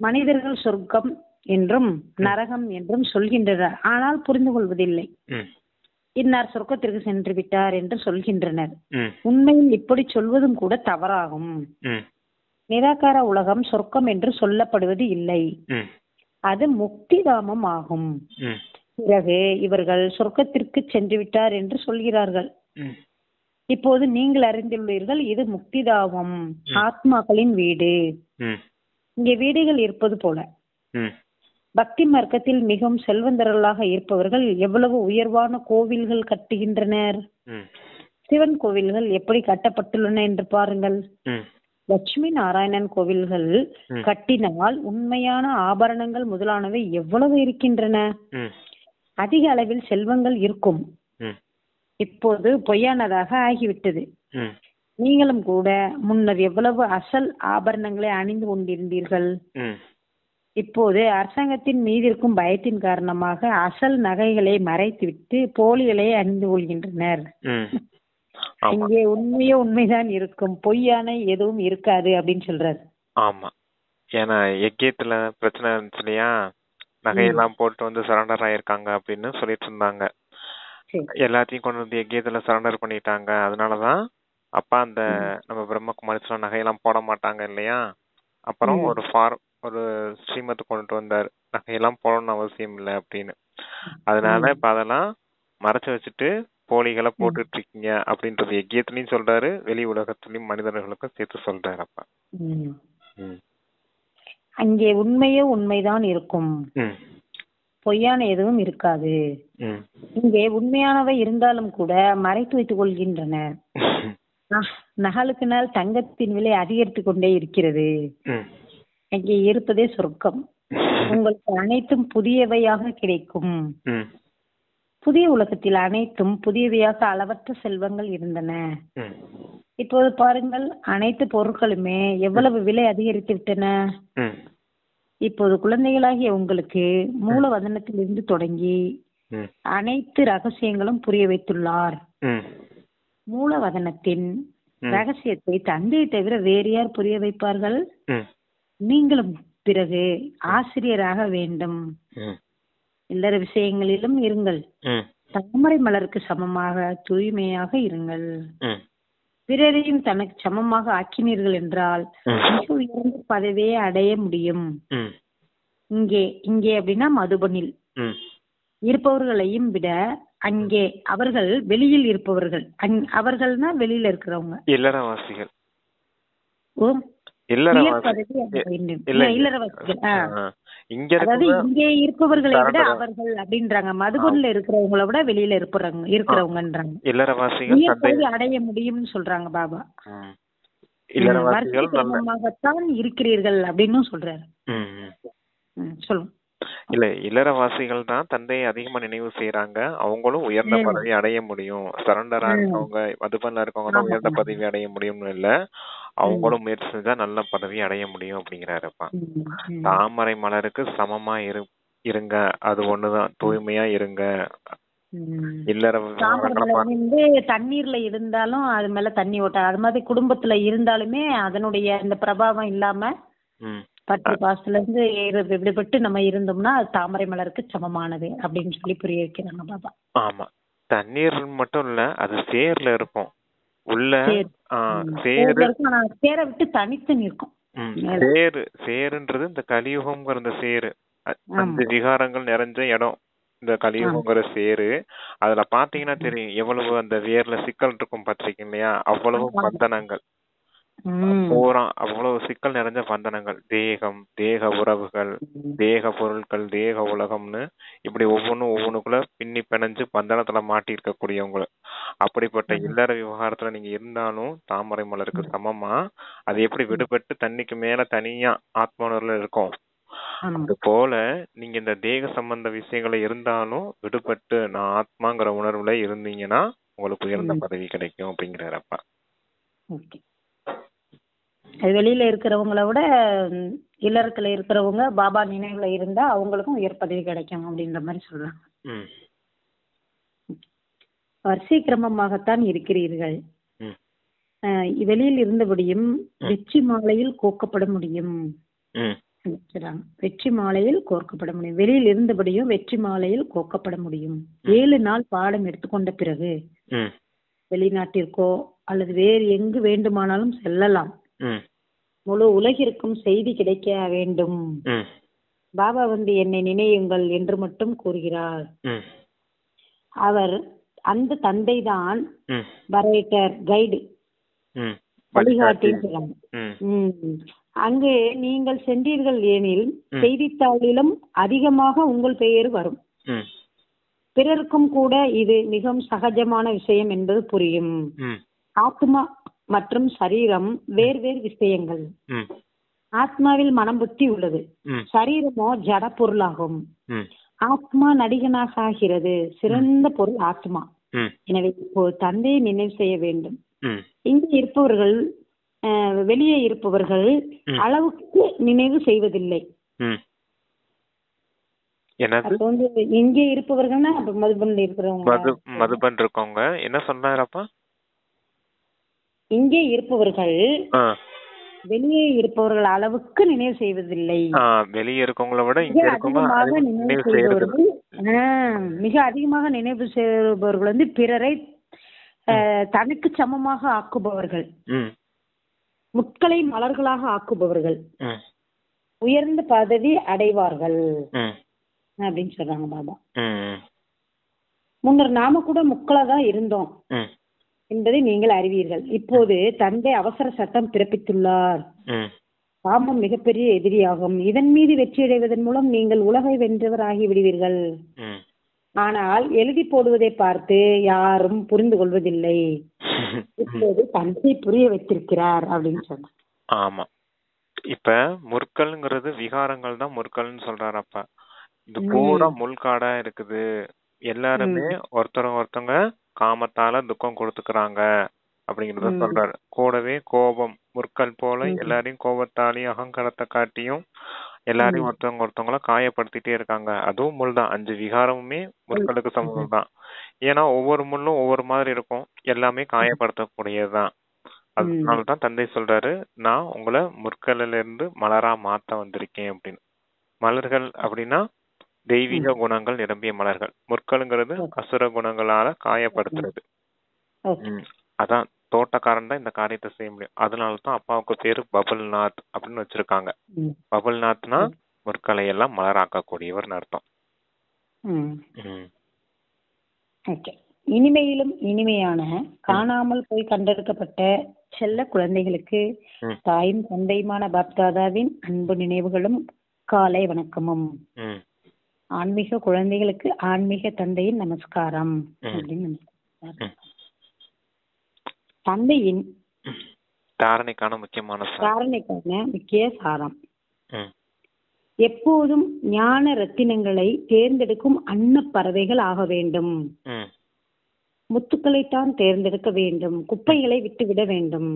மனிதர்கள் சொர்க்கம் என்றும் நரகம் என்றும் சொல்கின்றனர், ஆனால் புரிந்து கொள்வதில்லை. ம். இன்னார் சொர்க்கத்திற்கு சென்று விட்டார் என்று சொல்கின்றனர். ம். உண்மையில் இப்படி சொல்வதும் கூட தவறாகும். ம். நிராகார உலகம் சொர்க்கம் என்று சொல்லப்படுவது இல்லை, ம். அது முக்திதாமம் ஆகும். ம். பிறகு இவர்கள் சொர்க்கத்திற்கு சென்று விட்டார் என்று சொல்கிறார்கள். ம். இப்போது நீங்கள் அறிந்துள்ளீர்கள், இது முக்திதாமம், ஆத்மாக்களின் வீடு. ம். இங்கே வீடுகள் இருப்பது போல ம். பக்தி மார்க்கத்தில் மிகவும் செல்வந்தர்களாக இருப்பவர்கள் எவ்வளவு உயர்வான கோவில்கள் கட்டுகின்றனர். ம். சிவன் கோவில்கள் எப்படி கட்டப்பட்டுள்ளன என்று பாருங்கள். ம். லட்சுமி நாராயணன் கோவில்கள் கட்டினால் உண்மையான ஆபரணங்கள் முதலானவை எவ்வளவு இருக்கின்றன. ம். அதிக அளவில் செல்வங்கள் இருக்கும். ம். இப்போது பொய்யானதாக ஆகிவிட்டது. ம். நீங்களும் கூட முன்னர் எவ்வளவு அசல் ஆபரணங்களை அணிந்து கொண்டிருந்தீர்கள். ம். இப்போது அரசாங்கத்தின் மீது இருக்கும் பயத்தின் காரணமாக அசல் நகைகளை மறைத்துவிட்டு போலிகளை அணிந்து கொள்கின்றனர். ம். ஆமா. இங்கே உண்மையோ உண்மைதான் இருக்கும், பொய்யான எதுவும் இருக்காது அப்படின்னு சொல்றாரு. ஆமா. ஏன்னா யக்கியத்துல பிரச்சனை இருந்துச்சு இல்லையா, நகையெல்லாம் போட்டு வந்து சரண்டர் ஆயிருக்காங்க அப்படின்னு சொல்லிட்டு இருந்தாங்க. சரி. எல்லாத்தையும் கொண்டு வந்து யக்கியத்துல சரண்டர் பண்ணிட்டாங்க. அதனாலதான் அப்பா அந்த நம்ம பிரம்மகுமாரி நகையெல்லாம் போட மாட்டாங்க இல்லையா. அப்புறம் ஒரு ஸ்ரீமத்தை கொண்டுட்டு வந்தாரு, நகையெல்லாம் போடணும்னு அவசியம் இல்லை அப்படின்னு. அதனால இப்ப அதெல்லாம் மறைச்சு வச்சுட்டு போலிகளை போட்டுட்டு இருக்கீங்க அப்படின்றது யக்கியத்திலையும் சொல்றாரு, வெளி உலகத்திலையும் மனிதர்களுக்கும் சேர்த்து சொல்றாரு அப்பா. ம். அங்கே உண்மையோ உண்மைதான் இருக்கும், ம். பொய்யான எதுவும் இருக்காது. ம். இங்கே உண்மையானவை இருந்தாலும் கூட மறைத்து வைத்துக் கொள்கின்றன. நகலுக்கு நாள் தங்கத்தின் விலை அதிகரித்து கொண்டே இருக்கிறது. ம். அங்கே இருப்பதே சொர்க்கம். உங்களுக்கு அனைத்தும் புதியவையாக கிடைக்கும். ம். புதிய உலகத்தில் அனைத்தும் புதியவையாக அளவற்ற செல்வங்கள் இருந்தன. ம். இப்போது பாருங்கள், அனைத்து பொருட்களுமே எவ்வளவு விலை அதிகரித்து விட்டன. ம். இப்போது குழந்தைகளாகிய உங்களுக்கு மூலவதனத்திலிருந்து தொடங்கி ம். அனைத்து ரகசியங்களும் புரிய வைத்துள்ளார். ம். மூலவதனத்தின் ரகசியத்தை தந்தையை தவிர வேறு யார் புரிய வைப்பார்கள். நீங்களும் பிறகு ஆசிரியராக வேண்டும். இல்லற விஷயங்களிலும் இருங்கள். தாமரை மலருக்கு சமமாக தூய்மையாக இருங்கள். பிறரையும் தனக்கு சமமாக ஆக்கினீர்கள் என்றால் மிக உயர்ந்த பதவியை அடைய முடியும். இங்கே அப்படின்னா மதுபனில் இருப்பவர்களையும் விட அங்கே அவர்கள் வெளியில் இருப்பவர்கள். அவர்கள்னா வெளியில இருக்கிறவங்க, இல்லறவாசிகள். இங்கே இருப்பவர்களை விட அவர்கள் அப்படின்றாங்க. மதுபனில் இருக்கிறவங்கள விட வெளியில இருக்கிறவங்கன்றாங்க. இல்லறவாசிகள் அடைய முடியும்னு சொல்றாங்க பாபா. வர்க்கமாகத்தான் இருக்கிறீர்கள் அப்படின்னு சொல்றாரு. சொல்லுங்க. இல்ல, இல்லறவாசிகள் தான் தந்தையை அதிகமா நினைவு செய்யறாங்க. அவங்களும் உயர்ந்த பதவி அடைய முடியும். சரண்டரா இருக்கவங்க, மதுபன்ல இருக்கவங்க தான் உயர்ந்த பதவி அடைய முடியும்னு இல்ல, அவங்களும் முயற்சி செஞ்சா நல்ல பதவி அடைய முடியும் அப்படிங்கிறாருப்பா. தாமரை மலருக்கு சமமா இருங்க, அது ஒண்ணுதான், தூய்மையா இருங்க. இல்லற தண்ணீர்ல இருந்தாலும் அது மேல தண்ணி ஓட்ட, அது மாதிரி குடும்பத்துல இருந்தாலுமே அதனுடைய இந்த பிரபாவம் இல்லாம 10 பாசத்துல இருந்து விடுபட்டு நம்ம இருந்தோம்னா அது தாமரை மலருக்கு சமமானது அப்படின்னு சொல்லி புரிய வைக்கிறாங்க பாபா. ஆமா, தண்ணீர் மட்டும் இல்ல, அது சேர்ல இருக்கும் உள்ள. சேரை விட்டு தனித்து நிற்கும். சேருன்றது இந்த கலியுகம்ங்கிற இந்த சேரு, 5 விகாரங்கள் நிறைஞ்ச இடம் இந்த கலியுகங்கிற சேரு. அதுல பாத்தீங்கன்னா தெரியும் எவ்வளவு அந்த வேர்ல சிக்கல் இருக்கும் பாத்திருக்கீங்க இல்லையா, அவ்வளவு பந்தனங்கள். பூரா அவ்வளவு சிக்கல் நிறைஞ்ச பந்தனங்கள், தேகம், தேக உறவுகள், தேக பொருட்கள், தேக உலகம்னு இப்படி ஒவ்வொன்றுக்குள்ள பின்னி பிணைஞ்சு பந்தனத்துல மாட்டி இருக்கக்கூடியவங்க. அப்படிப்பட்ட இல்லற விவகாரத்துல நீங்க இருந்தாலும் தாமரை மலருக்கு சமமா அது எப்படி விடுபட்டு தண்ணிக்கு மேல தனியா ஆத்ம உணர்வுல இருக்கும். அது போல நீங்க இந்த தேக சம்பந்த விஷயங்களை இருந்தாலும் விடுபட்டு நான் ஆத்மாங்கிற உணர்வுல இருந்தீங்கன்னா உங்களுக்கு உயர்ந்த பதவி கிடைக்கும் அப்படிங்கிறாரப்பா. வெளியில இருக்கிறவங்கள விட இல்லறத்துல இருக்கிறவங்க பாபா நினைவுல இருந்தா அவங்களுக்கும் உயர் பதவி கிடைக்கும் அப்படின்ற மாதிரி சொல்றாங்க. வரிசை கிரமமாகத்தான் இருக்கிறீர்கள். வெளியில் இருந்தபடியும் வெற்றி மாலையில் கோக்கப்பட முடியும். வெற்றி மாலையில் கோர்க்கப்பட முடியும். வெளியில் இருந்தபடியும் வெற்றி மாலையில் கோக்கப்பட முடியும். 7 நாள் பாடம் எடுத்துக்கொண்ட பிறகு வெளிநாட்டிற்கோ அல்லது வேறு எங்கு வேண்டுமானாலும் செல்லலாம். முழு உலகிற்கும் செய்தி கிடைக்க வேண்டும். பாபா என்னை நினையுங்கள் என்று மட்டும் கூறுகிறார். அவர் அந்த தந்தை தான் பரேட்டர், கைடு, வழிகாட்டி. அங்கு நீங்கள் சென்றீர்கள் எனில் செய்தித்தாளிலும் அதிகமாக உங்கள் பெயர் வரும். பிறருக்கும் கூட இது மிகவும் சகஜமான விஷயம் என்பது புரியும். ஆத்மா மற்றும் சரீரம் வேறு விஷயங்கள். ஆத்மாவில் மனம் புத்தி உள்ளது, சரீரமோ ஜட பொருளாகும். ஆத்மா நடிகனாக ஆகிறது. சிறந்த பொருள் ஆத்மா. எனவே இப்போ தந்தையை நினைவு செய்ய வேண்டும். இங்கே இருப்பவர்கள் வெளியே இருப்பவர்கள் அளவுக்கு நினைவு செய்வதில்லை. இங்கே இருப்பவர்கள்னா மதுபன்ல இருக்கிறவங்க, மதுபன் இருக்கவங்க என்ன சொன்னாரப்பா? இங்கே இருப்பவர்கள் வெளியே இருப்பவர்கள் அளவுக்கு நினைவு செய்வதில்லை. வெளியே இருக்கவங்கள விட மிக அதிகமாக நினைவு செய்பவர்கள் பிறரை தனக்கு சமமாக ஆக்குபவர்கள், முட்களை மலர்களாக ஆக்குபவர்கள் உயர்ந்த பதவி அடைவார்கள் அப்படின்னு சொல்றாங்க பாபா. முன்னர் நாம கூட முக்களா தான் இருந்தோம் என்பதை நீங்கள் அறிவீர்கள். இப்போது தந்தை அவசர சட்டம் பிறப்பித்துள்ளார். காமம் மிகப்பெரிய எதிரியாகும். இதன் மீது வெற்றி அடைவதன் மூலம் நீங்கள் உலகை வென்றவர் ஆகி விடுவீர்கள். ஆனால் எழுதி போடுவதை பார்த்து யாரும் புரிந்து கொள்வதில்லை. இப்போது தந்தை புரிய வைத்திருக்கிறார் அப்படின்னு சொன்னார். ஆமா, இப்ப முற்கள்ங்கிறது விகாரங்கள் தான் முற்கள்னு சொல்றாரப்பா. இது பூரா முள்காடா இருக்குது. எல்லாருமே ஒருத்தவங்க காமத்தால துக்கம் கொடுத்துக்கிறாங்க அப்படிங்கறத சொல்றாரு. கூடவே கோபம் முற்கள் போல எல்லாரையும் கோபத்தாலையும் அகங்காரத்தை காட்டியும் எல்லாரையும் ஒருத்தவங்கள காயப்படுத்திட்டே இருக்காங்க. அதுவும் முள் தான். 5 விகாரமுமே முற்களுக்கு சமம் தான். ஏன்னா ஒவ்வொரு முள்ளும் ஒவ்வொரு மாதிரி இருக்கும். எல்லாமே காயப்படுத்தக்கூடியதுதான். அதனாலதான் தந்தை சொல்றாரு, நான் உங்களை முற்களில இருந்து மலரா மாத்த வந்திருக்கேன் அப்படின்னு. மலர்கள் அப்படின்னா தெய்வீக குணங்கள் நிரம்பிய மலர்கள். முற்களுங்கிறது அசுர குணங்களால காயப்படுத்துறது. அதான் தோட்டக்காரன் தான் இந்த காரியத்தை செய்ய முடியும். அதனாலதான் அப்பாவுக்கு பேரு பபுல்நாத் அப்படின்னு வச்சிருக்காங்க. பபுல்நாத்னா முற்களை எல்லாம் மலராக்கக்கூடியவர் அர்த்தம். இனிமையிலும் இனிமையான காணாமல் போய் கண்டெடுக்கப்பட்ட செல்ல குழந்தைகளுக்கு தாயும் தந்தையுமான பாப்தாதாவின் அன்பு நினைவுகளும் காலை வணக்கமும். ஆன்மீக குழந்தைகளுக்கு ஆன்மீக தந்தையின் நமஸ்காரம் அப்படின்னு. தந்தையின் தாரணைக்கான முக்கிய சாரம். எப்போதும் ஞான ரத்தினங்களை தேர்ந்தெடுக்கும் அன்ன பறவைகள் ஆக வேண்டும். முத்துக்களைத்தான் தேர்ந்தெடுக்க வேண்டும். குப்பைகளை விட்டுவிட வேண்டும்.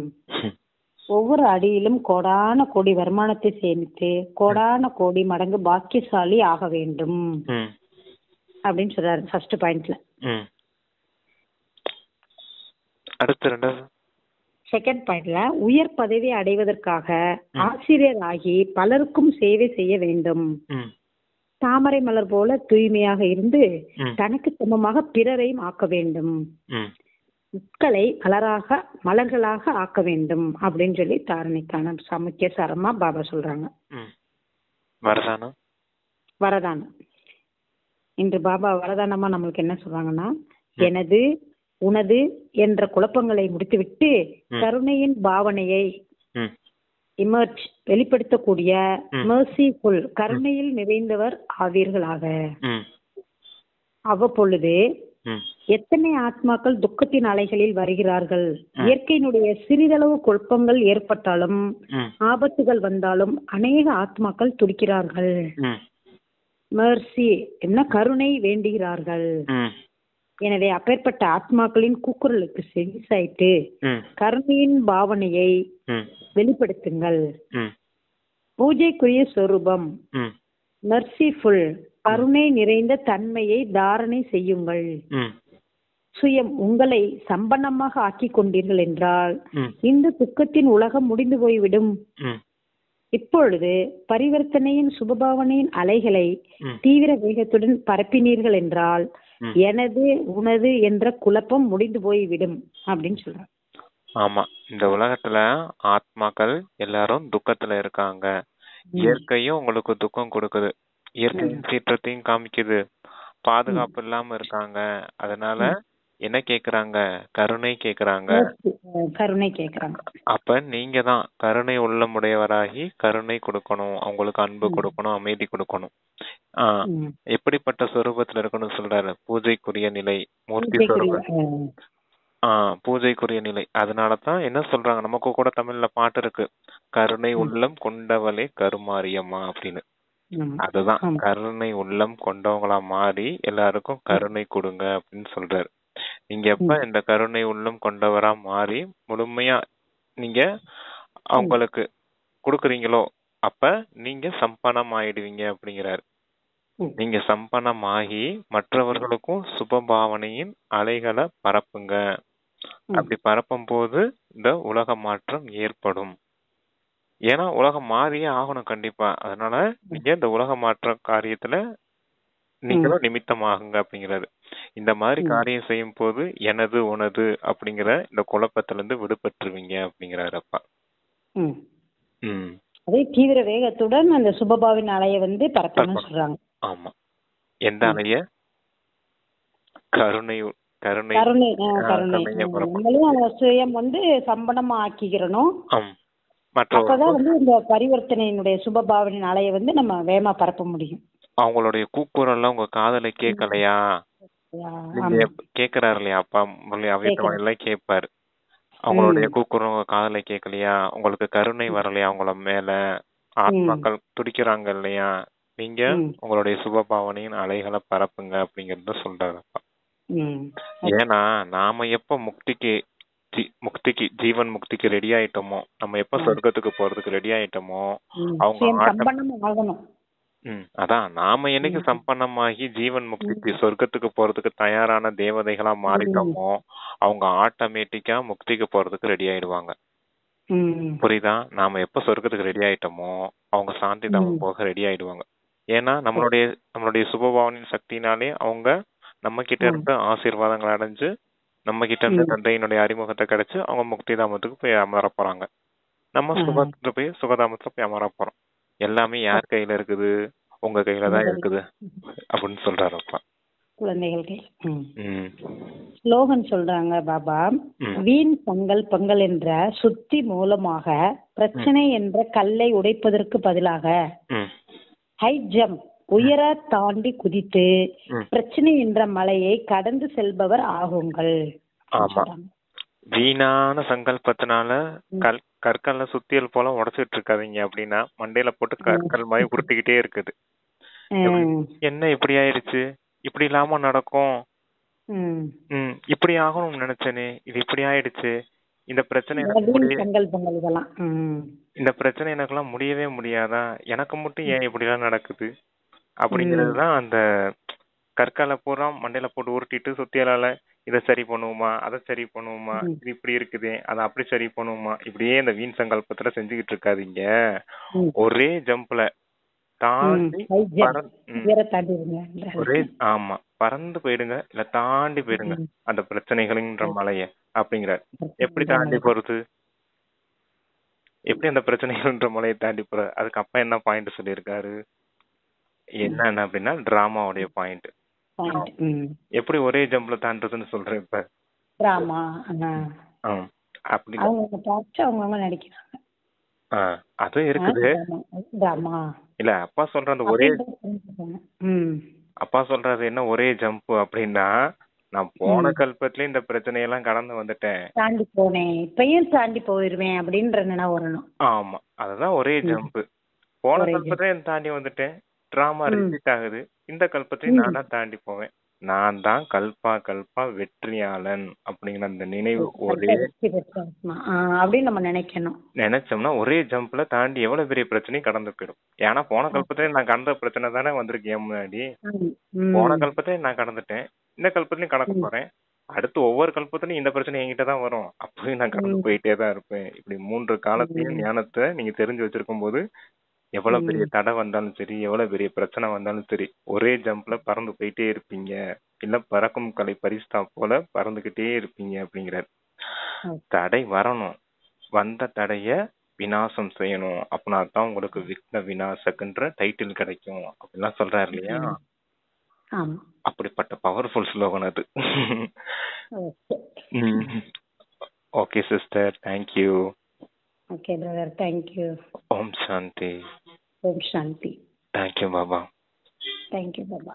ஒவ்வொரு அடியிலும் கோடான கோடி வருமானத்தை சேமித்து கோடான கோடி மடங்கு பாக்கியசாலி ஆக வேண்டும் அப்படின்னு சொல்றாரு ஃபர்ஸ்ட் பாயிண்ட்ல. செகண்ட் பாயிண்ட்ல உயர் பதவி அடைவதற்காக ஆசிரியர் ஆகி பலருக்கும் சேவை செய்ய வேண்டும். தாமரை மலர் போல தூய்மையாக இருந்து தனக்கு சமமாக பிறரையும் ஆக்க வேண்டும். முட்களை மலர்களாக ஆக்க வேண்டும் அப்படின்னு சொல்லி தாரணைக்கான முக்கிய சாரமா பாபா சொல்றாங்க. வரதானம். இன்று பாபா வரதானமா நம்மளுக்கு என்ன சொல்றாங்கன்னா, எனது உனது என்ற குழப்பங்களை முடித்துவிட்டு கருணையின் பாவனையை இமர்ஜ் வெளிப்படுத்தக்கூடிய மெர்சிஃபுல் கருணையில் நிறைந்தவர் ஆவீர்களாக. அவ்வப்பொழுது எத்தனை ஆத்மாக்கள் துக்கத்தின் அலைகளில் வருகிறார்கள். இயற்கையினுடைய சிறிதளவு குழப்பங்கள் ஏற்பட்டாலும் ஆபத்துகள் வந்தாலும் அநேக ஆத்மாக்கள் துடிக்கிறார்கள். மெர்சி என்ன கருணை வேண்டுகிறார்கள். எனவே அப்பேற்பட்ட ஆத்மாக்களின் கூக்குரலுக்கு செவிசாய்த்து கருணையின் பாவனையை வெளிப்படுத்துங்கள். பூஜைக்குரிய சொரூபம் மெர்சிஃபுல் கருணை நிறைந்த தன்மையை தாரணை செய்யுங்கள். சுயம் உங்களை சம்பன்னமாக ஆக்கிக் கொண்டீர்கள் என்றால் இந்த துக்கத்தின் உலகம் முடிந்து போய்விடும். இப்பொழுது பரிவர்த்தனையின் சுபபாவனையின் அலைகளை தீவிர வேகத்துடன் பரப்பினீர்கள் என்றால் எனது உனது என்ற குழப்பம் முடிந்து போய்விடும் அப்படின்னு சொல்றாங்க. ஆமா, இந்த உலகத்துல ஆத்மாக்கள் எல்லாரும் துக்கத்துல இருக்காங்க. இயற்கையும் உங்களுக்கு துக்கம் கொடுக்குது, இயற்கையின் சீற்றத்தையும் காமிக்குது, பாதுகாப்பு இல்லாம இருக்காங்க. அதனால என்ன கேக்குறாங்க? கருணை கேக்குறாங்க. கருணை கேக்குறாங்க. அப்ப நீங்க தான் கருணை உள்ளமுடையவராகி கருணை கொடுக்கணும், அவங்களுக்கு அன்பு கொடுக்கணும், அமைதி கொடுக்கணும். எப்படிப்பட்ட சொரூபத்துல இருக்கணும்னு சொல்றாரு? பூஜைக்குரிய நிலை, மூர்த்தி சொரூபம். பூஜைக்குரிய நிலை. அதனாலதான் என்ன சொல்றாங்க, நமக்கு கூட தமிழ்ல பாட்டு இருக்கு, கருணை உள்ளம் கொண்டவளே கருமாரியம்மா அப்படின்னு. அதுதான் கருணை உள்ளம் கொண்டவங்களா மாறி எல்லாருக்கும் கருணை கொடுங்க அப்படின்னு சொல்றாரு. நீங்க எப்ப இந்த கருணை உள்ளம் கொண்டவரா மாறி முழுமையா நீங்க அவங்களுக்கு கொடுக்குறீங்களோ அப்ப நீங்க சம்பனம் ஆயிடுவீங்க அப்படிங்கிறாரு. நீங்க சம்பனமாகி மற்றவர்களுக்கும் சுபபாவனையின் அலைகளை பரப்புங்க. அப்படி பரப்பும் போது இந்த உலக மாற்றம் ஏற்படும். ஏன்னா உலகம் மாறியே ஆகணும் கண்டிப்பா. அதனால நீங்க இந்த உலக மாற்ற காரியத்துல நீங்களும் நிமித்தமாகுங்க அப்படிங்கிறாரு. இந்த மாதிரி காரியம் செய்யும் போது எனது உனது அப்படிங்கிற இந்த குழப்பத்துல இருந்து விடுபட்டுருவீங்க அப்படிங்கிறாரு அப்பா. அதே தீவிர வேகத்துடன் அந்த சுபபாவின் அலைய பரப்பணும்னு சொல்றாங்க. ஆமா, எந்த அலைய? கருணை கருணை சுயம் சம்பனமா ஆக்கிக்கிறணும். அப்பதான் இந்த பரிவர்த்தனையினுடைய சுபபாவனின் அலைய நம்ம வேகமா பரப்ப முடியும். அவங்களுடைய கூக்குரல்லாம் உங்க காதல கேட்கலையா? நீங்க கேக்குறாரு இல்லையா அப்பா, அவையத்தவன் எல்லாம் கேட்பாரு. அவங்களுடைய கூக்குரல் உங்க காதல கேட்கலையா? உங்களுக்கு கருணை வரலையா? அவங்கள மேல ஆத்மாக்கள் துடிக்கிறாங்க இல்லையா? நீங்க உங்களுடைய சுபபாவனையின் அலைகளை பரப்புங்க அப்படிங்கறத சொல்றாரு அப்பா. ஏன்னா நாம எப்ப முக்திக்கு ஜீவன் முக்திக்கு ரெடி ஆயிட்டோமோ, நம்ம எப்ப சொர்க்கத்துக்கு போறதுக்கு ரெடி ஆயிட்டோமோ, அவங்க அதான் நாம என்னைக்கு சம்பன்னமாகி ஜீவன் முக்திக்கு சொர்க்கத்துக்கு போறதுக்கு தயாரான தேவதைகளா மாறிட்டோமோ அவங்க ஆட்டோமேட்டிக்கா முக்திக்கு போறதுக்கு ரெடி ஆயிடுவாங்க. புரியுதா? நாம எப்ப சொர்க்கத்துக்கு ரெடி ஆயிட்டோமோ அவங்க சாந்தி தாமம் போக ரெடி ஆயிடுவாங்க. ஏன்னா நம்மளுடைய சுபபாவனின் சக்தினாலே அவங்க நம்ம கிட்ட இருந்து ஆசீர்வாதங்கள் அடைஞ்சு நம்ம கிட்ட இருந்து தந்தையினுடைய அறிமுகத்தை கிடைச்சு அவங்க முக்தி தாமத்துக்கு போய் அமர போறாங்க. நம்ம சுகத்துல போய் சுகதாமத்துல போய் அமர போறோம். எல்லாமே யார் கையில இருக்குது? உங்க கையில தான் இருக்குது அப்படின்னு சொல்றாரு அப்பா. குழந்தைகள் ஸ்லோகன் சொல்றாங்க பாபா, வீண் பங்கல் என்ற சுத்தி மூலமாக பிரச்சனை என்ற கல்லை உடைப்பதற்கு பதிலாக ஹை ஜம்ப் உயர தாண்டி குதித்து பிரச்சனை என்ற மலையை கடந்து செல்பவர் ஆகுங்கள். ஆமா, வீணான சங்கல்பத்தினால கற்கல்ல சுத்தியல் போல உடைச்சிட்டு இருக்காதீங்க. அப்படின்னா மண்டையில போட்டு கற்கள் மாதிரி உருட்டிக்கிட்டே இருக்குது. என்ன இப்படி ஆயிடுச்சு, இப்படி இல்லாம நடக்கும், இப்படி ஆகணும்னு நினைச்சேனே, இது இப்படி ஆயிடுச்சு, இந்த பிரச்சனை இந்த பிரச்சனை எனக்கெல்லாம் முடியவே முடியாதா, எனக்கு மட்டும் ஏன் இப்படி எல்லாம் நடக்குது அப்படிங்கறதுதான் அந்த கற்கால பூரா மண்டையில போட்டு உருட்டிட்டு சுத்தியலால இதை சரி பண்ணுவோமா, அதை சரி பண்ணுவோமா, இது இப்படி இருக்குது அதை அப்படி சரி பண்ணுவோமா, இப்படியே இந்த வீண் சங்கல்பத்துல செஞ்சுக்கிட்டு இருக்காதீங்க. ஒரே ஜம்ப்ல தாண்டி ஆமா பறந்து போயிடுங்க, இல்ல தாண்டி போயிடுங்க அந்த பிரச்சனைகள்ன்ற மலைய அப்படிங்கிறார். எப்படி தாண்டி போறது? எப்படி அந்த பிரச்சனைகள்ன்ற மலையை தாண்டி போற? அதுக்கு அப்பா என்ன பாயிண்ட் சொல்லியிருக்காரு? என்ன அப்படின்னா டிராமாவுடைய பாயிண்ட். எப்படி ஒரே ஜம்ப்ல தாண்டதுன்னு சொல்றேன் இப்ப. டிராமா அப்படி அவங்க நடிக்கிறாங்க. அது இருக்குது. டிராமா இல்ல அப்பா சொல்ற அந்த ஒரே ம் அப்பா சொல்றது என்ன ஒரே ஜம்ப் அப்படின்னா, நான் போன கல்பத்திலயும் இந்த பிரச்சனையெல்லாம் கடந்து வந்துட்டேன். தாண்டி போனேன், இப்பயும் தாண்டி போயிருவேன் அப்படின்ற நினைவு வரணும். ஆமா, அதுதான் ஒரே ஜம்ப். போன கல்பத்திலயும் தாண்டி வந்துட்டேன். டிராமா ரிப்பீட் ஆகுது. இந்த கல்பத்திலயும் நான் தான் தாண்டி போவேன். நான் தான் கல்பா வெற்றியாளன் அப்படிங்கிற அந்த நினைவு ஒரே அப்படின்னு நம்ம நினைக்கணும். நினைச்சோம்னா ஒரே ஜம்ப்ல தாண்டி எவ்வளவு பெரிய பிரச்சனையும் கடந்து போயிடும். ஏன்னா போன கல்பத்திலயும் நான் கடந்த பிரச்சனை தானே வந்திருக்கேன் முன்னாடி. போன கல்பத்திலயும் நான் கடந்துட்டேன், இந்த கல்பத்திலயும் கடக்க போறேன். அடுத்து ஒவ்வொரு கல்பத்திலயும் இந்த பிரச்சனை என்கிட்ட தான் வரும். அப்பயும் நான் கடந்து போயிட்டே தான் இருப்பேன். இப்படி 3 காலத்தையும் ஞானத்தை நீங்க தெரிஞ்சு வச்சிருக்கும் போது எவ்வளவு பெரிய தடை வந்தாலும் சரி, எவ்வளவு பெரிய பிரச்சனை வந்தாலும் சரி, ஒரே ஜம்ப்ல பறந்து போயிட்டே இருப்பீங்க. இல்ல பறக்கும் கலை பரிசுத்தா போல பறந்துகிட்டே இருப்பீங்க அப்படிங்கிறார். தடை வரணும், வந்த தடைய விநாசம் செய்யணும். அப்படின்னா தான் உங்களுக்கு விக்ன விநாசகன்ற டைட்டில் கிடைக்கும் அப்படிலாம் சொல்றாரு இல்லையா? அப்படிப்பட்ட பவர்ஃபுல் ஸ்லோகன் அது. Okay sister, thank you. Okay brother, thank you. ஓம் சாந்தி. ஓம் சாந்தி. தேங்க்யூ பாபா. தேங்க்யூ பாபா.